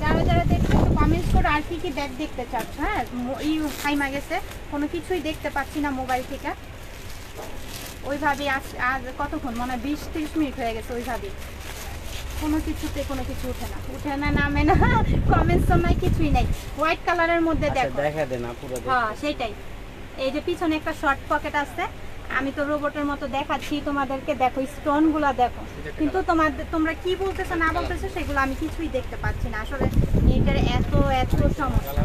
যারা দেখছো একটু কমেন্টস করো আর কি ব্যাগ দেখতে চাচ্ছ। হ্যাঁ, এই টাইমা গেছে, কোনো কিছুই দেখতে পাচ্ছি না মোবাইল থেকে। ওইভাবে আজ কতক্ষণ মনে হয় 20-30 মিনিট হয়ে গেছে ওইভাবে। কোনো কিছুতে কোনো কিছু উঠে না নামে না, কমেন্টস নাই, কিছুই নাই। হোয়াইট কালারের মধ্যে দেখো, দেখা দেন পুরো। হ্যাঁ সেটাই। এই যে পিছনে একটা শর্ট পকেট আছে, আমি তো রোবটের মতো দেখাচ্ছি তোমাদেরকে, দেখো স্টোনগুলো দেখো, কিন্তু তোমরা কি বলতেছো না বলতেছো সেগুলো আমি কিছুই দেখতে পাচ্ছি না। আসলে এটার এত সমস্যা।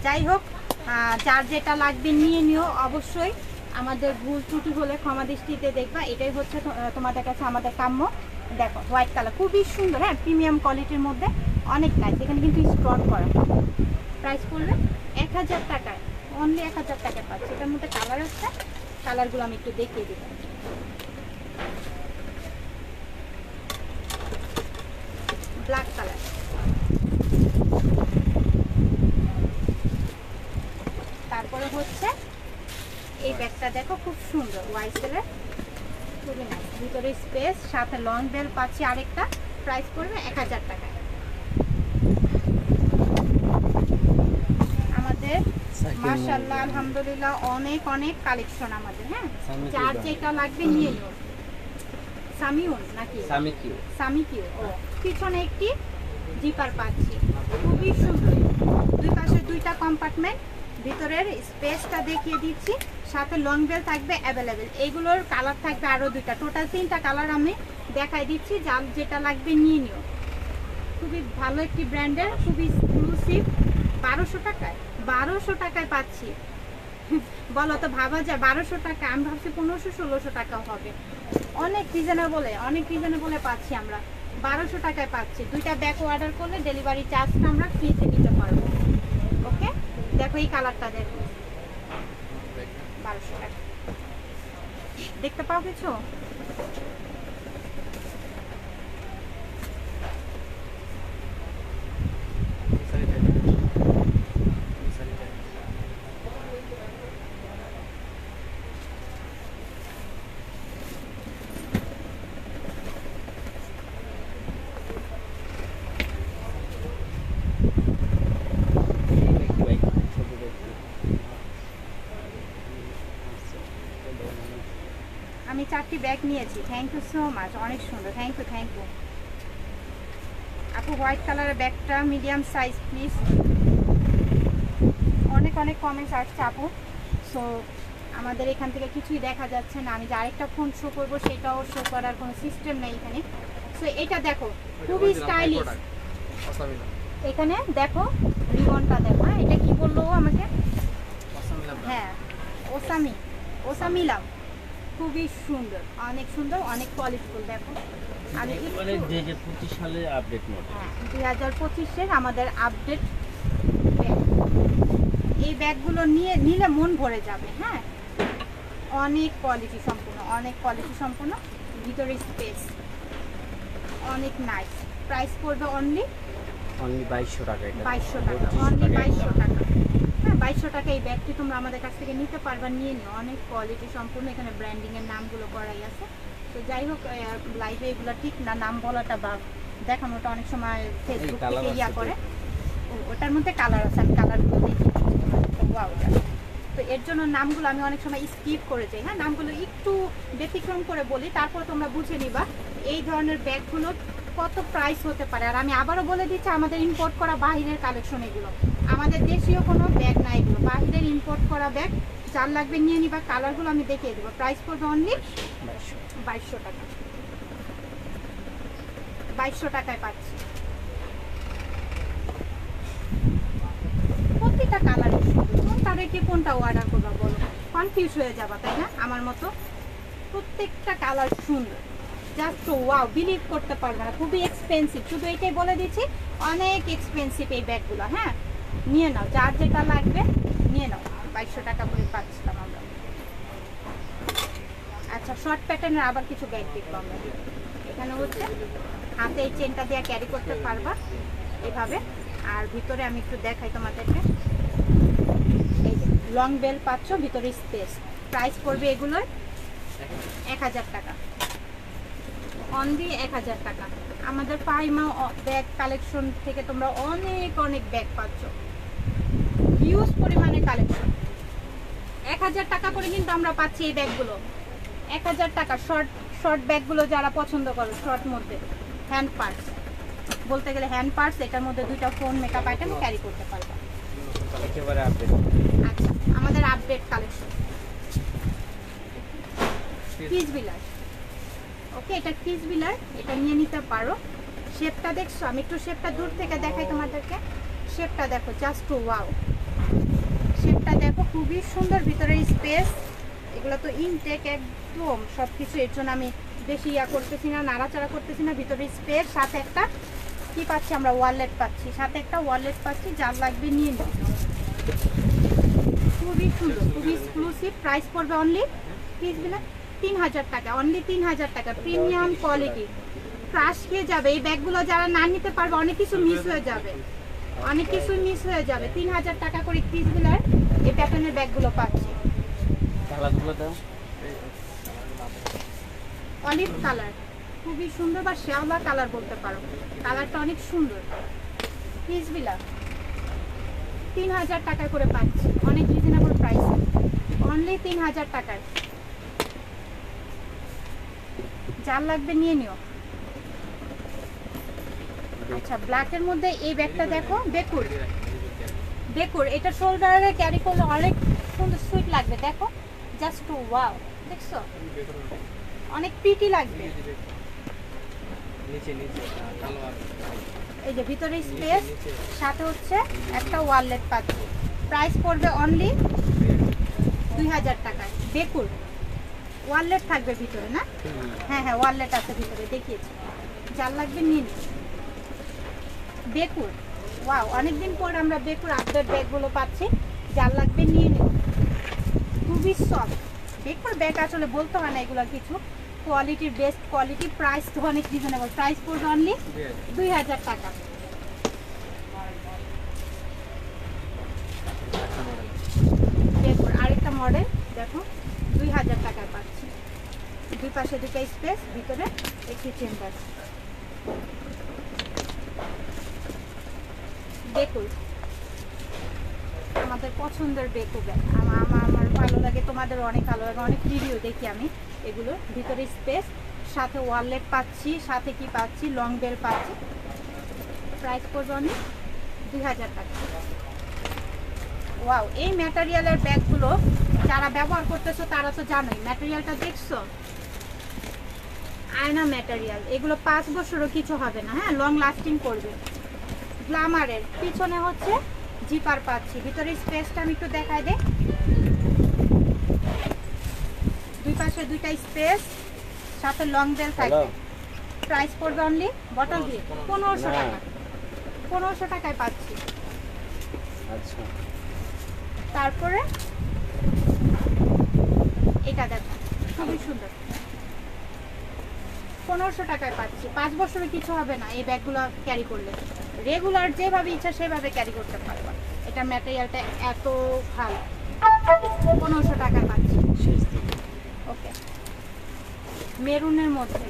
যাই হোক, যার যেটা লাগবে নিয়ে নিও অবশ্যই। আমাদের ভুল ত্রুটি হলে ক্ষমা দৃষ্টিতে দেখবা, এটাই হচ্ছে তোমাদের কাছে আমাদের কাম্য। দেখো হোয়াইট কালার খুবই সুন্দর, হ্যাঁ প্রিমিয়াম কোয়ালিটির মধ্যে অনেক কাজ, এখানে কিন্তু স্টোন করা। প্রাইস পড়বে 1000 টাকায়, অনলি 1000 টাকায় পাচ্ছি। এটার মধ্যে কালার আছে, কালারগুলো আমি একটু দেখিয়ে দিব। ব্ল্যাক কালার, তারপরে হচ্ছে এই ব্যাগটা দেখো খুব সুন্দর, ওয়াইসেলের, খুবই নাইস, ভিতরে স্পেস, সাথে লং বেল পাচ্ছি আরেকটা। প্রাইস পড়বে 1000 টাকায়। আমাদের মাশাআল্লাহ আলহামদুলিল্লাহ অনেক কালেকশন আমাদের, হ্যাঁ যার যেটা লাগবে নিয়ে নিও। সামিউন নাকি সামিকিউ, ও পিছনে একটি জিপার পাচ্ছি, খুবই সুন্দর, দুই পাশে দুইটা কম্পার্টমেন্ট, ভিতরের স্পেসটা দেখিয়ে দিচ্ছি, সাথে লং বেল থাকবে অ্যাভেলেবেল। এইগুলোর কালার থাকবে আরো দুইটা, টোটাল 3টা কালার আমি দেখাই দিচ্ছি, যার যেটা লাগবে নিয়ে নিও। খুবই ভালো একটি ব্র্যান্ডের, খুবই এক্সক্লুসিভ। 1200 টাকায় পাচ্ছি। বলো তো, ভাবা যায় 1200 টাকা? আমি ভাবছি 1500-1600 টাকা হবে। অনেক রিজনেবলে পাচ্ছি আমরা, 1200 টাকায় পাচ্ছি। দুইটা ব্যাগ অর্ডার করলে ডেলিভারি চার্জটা আমরা ফ্রিতে দিতে পারবো। ওকে, দেখো এই কালারটা দেখো, 1200 টাকা। দেখতে পাও কিছু? আমি 4টি ব্যাগ নিয়েছি। থ্যাংক ইউ সো মাচ, অনেক সুন্দর, থ্যাংক ইউ আপু। হোয়াইট কালারের ব্যাগটা মিডিয়াম সাইজ প্লিজ। অনেক কমেন্টস আসছে আপু, সো আমাদের এখান থেকে কিছুই দেখা যাচ্ছে না। আমি যে আরেকটা ফোন শো করবো সেটাও শো করার কোনো সিস্টেম নেই এখানে। সো এটা দেখো খুবই স্টাইলিশ, এখানে দেখো রিবনটা দেখো, হ্যাঁ এটা কি বললো আমাকে? হ্যাঁ ওসামিলাম, খুবই সুন্দর, অনেক সুন্দর, অনেক কোয়ালিটিফুল। দেখো আমি 2025 সালের আপডেট মডেল, হ্যাঁ 2025-এর আমাদের আপডেট ব্যাগ। এই ব্যাগগুলো নিলে মন ভরে যাবে, হ্যাঁ অনেক কোয়ালিটি সম্পূর্ণ, ভিতরে স্পেস অনেক নাইস। প্রাইস পড়বে অনলি 2200 টাকা। এটা 2200 টাকা, অনলি 2200 টাকা। হ্যাঁ 2200 টাকা এই ব্যাগটি তোমরা আমাদের কাছ থেকে নিতে পারবা, নিয়ে নিও। অনেক কোয়ালিটি সম্পূর্ণ, এখানে ব্র্যান্ডিংয়ের নামগুলো করাই আছে। তো যাই হোক, লাইভে এগুলো ঠিক না নাম বলাটা বা দেখানোটা, অনেক সময় ফেসবুক থেকে ইয়া করে। ওটার মধ্যে কালার আছে, আমি কালারগুলো দেখি। ওয়াও, তো এর জন্য নামগুলো আমি অনেক সময় স্কিপ করে যাই, হ্যাঁ নামগুলো একটু ব্যতিক্রম করে বলি, তারপর তোমরা বুঝে নিবা এই ধরনের ব্যাগগুলো কত প্রাইস হতে পারে। আর আমি আবারও বলে দিচ্ছি, আমাদের ইম্পোর্ট করা বাহিরের কালেকশন এগুলো, আমাদের দেশীয় কোনো ব্যাগ না, এগুলো বাহিরের ইম্পোর্ট করা ব্যাগ। যার লাগবে নিয়ে নিবা, কালারগুলো আমি দেখিয়ে দেবো। প্রাইস পড়বে অনলি 2200 টাকা, 2200 টাকায় পাচ্ছি। প্রতিটা কালার কোনটা রেখে কোনটা অর্ডার করবা বলো, কনফিউজ হয়ে যাবা তাই না আমার মতো? প্রত্যেকটা কালার সুন্দর, জাস্ট ওয়াও, বিলিভ করতে পারবে না, খুবই এক্সপেন্সিভ। শুধু এটাই বলে দিচ্ছি, অনেক এক্সপেন্সিভ এই ব্যাগগুলো। হ্যাঁ নিয়ে নাও, যার যেটা লাগবে নিয়ে নাও। 2200 টাকা করে পাচ্ছিলাম আমরা। আচ্ছা, শর্ট প্যাটার্নের আবার কিছু ব্যাগ দেখবো আমরা। এখানে হচ্ছে হাতে এই চেনটা দিয়ে ক্যারি করতে পারবা এভাবে। আর ভিতরে আমি একটু দেখাই তোমাদেরকে, এই যে লং বেল পাচ্ছ, ভিতরে স্পেস। প্রাইস পড়বে এগুলোর 1000 টাকা, অনলি 1000 টাকা। আমাদের পাইমা ব্যাগ কালেকশন থেকে তোমরা অনেক ব্যাগ পাচ্ছ, হিউজ পরিমাণে কালেকশন। 1000 টাকা করে কিন্তু আমরা পাচ্ছি এই ব্যাগগুলো। 1000 টাকা। শর্ট শর্ট ব্যাগগুলো যারা পছন্দ করে, শর্ট মধ্যে হ্যান্ড পার্স, বলতে গেলে হ্যান্ড পার্স, এটার মধ্যে 2টা ফোন, মেকআপ আইটেম ক্যারি করতে পারবে। একেবারে আপডেট। আচ্ছা, আমাদের আপডেট কালেকশন কিস বিলার। ওকে, এটা কিস বিলার, এটা নিয়ে নিতে পারো। শেপটা দেখছো? আমি একটু শেপটা দূর থেকে দেখাই তোমাদেরকে। শেপটা দেখো, জাস্ট ওয়াও, শেপটা দেখো, খুবই সুন্দর। ভিতরে স্পেস, এগুলো তো ইনটেক একদম সব কিছু, এর জন্য আমি বেশি ইয়া করতেছি না, নাড়াচাড়া করতেছি না। ভিতরে স্পেস, সাথে একটা কি পাচ্ছি আমরা, ওয়ালেট পাচ্ছি, সাথে একটা ওয়ালেট পাচ্ছি। যার লাগবে নিয়ে নিন, খুবই সুন্দর, খুবই এক্সক্লুসিভ। প্রাইস পড়বে অনলি পিস বিলার 3000 টাকা, অনলি 3000 টাকা। প্রিমিয়াম কোয়ালিটি, ক্রাশ খেয়ে যাবে এই ব্যাগগুলো। যারা না নিতে পারবে, অনেক কিছু মিস হয়ে যাবে, অনেক কিছু মিস হয়ে যাবে। 3000 টাকা করে পিস বিলার এই প্যাটার্নের ব্যাগগুলো পাচ্ছি। কালারগুলো দাও। অলিভ কালার, খুবই সুন্দর, বা শ্যাওলা কালার বলতে পারো, কালারটা অনেক সুন্দর। পিস বিলার 3000 টাকা করে পাচ্ছি, অনেক রিজনেবল প্রাইস, অনলি 3000 টাকায়। যার লাগবে নিয়ে নিও। আচ্ছা, ব্ল্যাকের মধ্যে এই ব্যাগটা দেখো, বেকুর, বেকুর, এটা শোল্ডারে ক্যারি করলে অনেক সুন্দর সুইট লাগবে। দেখো, জাস্ট ওয়াও, দেখছো, অনেক প্রিটি লাগবে। নিচে নিচে এই যে ভিতরে স্পেস, সাথে হচ্ছে একটা ওয়ালেট পাচ্ছি। প্রাইস পড়বে অনলি 2000 টাকায়। বেকুর ওয়ালেট থাকবে ভিতরে না? হ্যাঁ হ্যাঁ, ওয়ালেট আছে ভিতরে, দেখিয়েছি। যার লাগবে নিন। বেকুর, ওয়াও, অনেকদিন পর আমরা বেকুর আপডেট ব্যাগগুলো পাচ্ছি। যার লাগবে নিয়ে নিন, খুবই সফট। বেকুর ব্যাগ আসলে বলতে হয় না, এগুলো কিছু কোয়ালিটির, বেস্ট কোয়ালিটি। প্রাইস তো অনেক রিজনেবল, প্রাইস পড়বে অনলি 2000 টাকা। বেকুর আরেকটা মডেল দেখো, 2000 টাকায় পাচ্ছি। দুই পাশে 2টা স্পেস, ভিতরে একটি চেম্বার। বেকুর আমাদের পছন্দের বেকু ব্যাগ, আমার ভালো লাগে, তোমাদের অনেক ভালো লাগে, অনেক ভিডিও দেখি আমি এগুলো। ভিতরে স্পেস, সাথে ওয়ালেট পাচ্ছি, সাথে কি পাচ্ছি, লং বেল পাচ্ছি। প্রাইস পড়বে অনেক 2000 টাকা। ওয়াও, এই ম্যাটেরিয়ালের ব্যাগগুলো যারা ব্যবহার করতেছো তারা তো জানোই, ম্যাটেরিয়ালটা দেখছো, আয়না ম্যাটেরিয়াল, এগুলো 5 বছরও কিছু হবে না, হ্যাঁ, লং লাস্টিং করবে। গ্ল্যামারের পিছনে হচ্ছে জিপার পাচ্ছি। ভিতরে স্পেসটা আমি একটু দেখাই দে, দুই পাশে 2টা স্পেস, সাথে লং বেল থাকবে। প্রাইস পড়বে অনলি বটল দিয়ে 1500 টাকা। 1500 টাকায় পাচ্ছি। আচ্ছা, তারপরে এটা দেখো, খুবই সুন্দর, 1500 টাকায় পাচ্ছি। 5 বছরের কিছু হবে না এই ব্যাগগুলো ক্যারি করলে, রেগুলার যেভাবে ইচ্ছা সেভাবে ক্যারি করতে পারবা। এটা ম্যাটেরিয়ালটা এত ভালো, 1500 টাকায় পাচ্ছি। ওকে, মেরুনের মধ্যে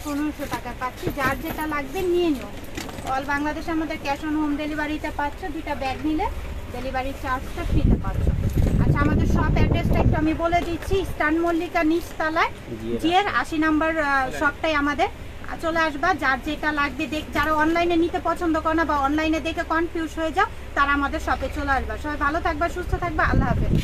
1500 টাকায় পাচ্ছি। যার যেটা লাগবে নিয়ে নিও। অল বাংলাদেশে আমাদের ক্যাশ অন হোম ডেলিভারিতে পাচ্ছ। 2টা ব্যাগ নিলে ডেলিভারি চার্জটা ফ্রিতে পাচ্ছ। আচ্ছা, আমাদের শপ অ্যাড্রেসটা একটু আমি বলে দিচ্ছি। স্টান মল্লিকা নিচতলায় জিএর 80 নাম্বার শপটাই আমাদের। চলে আসবা, যার যেটা লাগবে যারা অনলাইনে নিতে পছন্দ করে না বা অনলাইনে দেখে কনফিউজ হয়ে যাও, তারা আমাদের শপে চলে আসবা। সবাই ভালো থাকবা, সুস্থ থাকবা, আল্লাহ হাফেজ।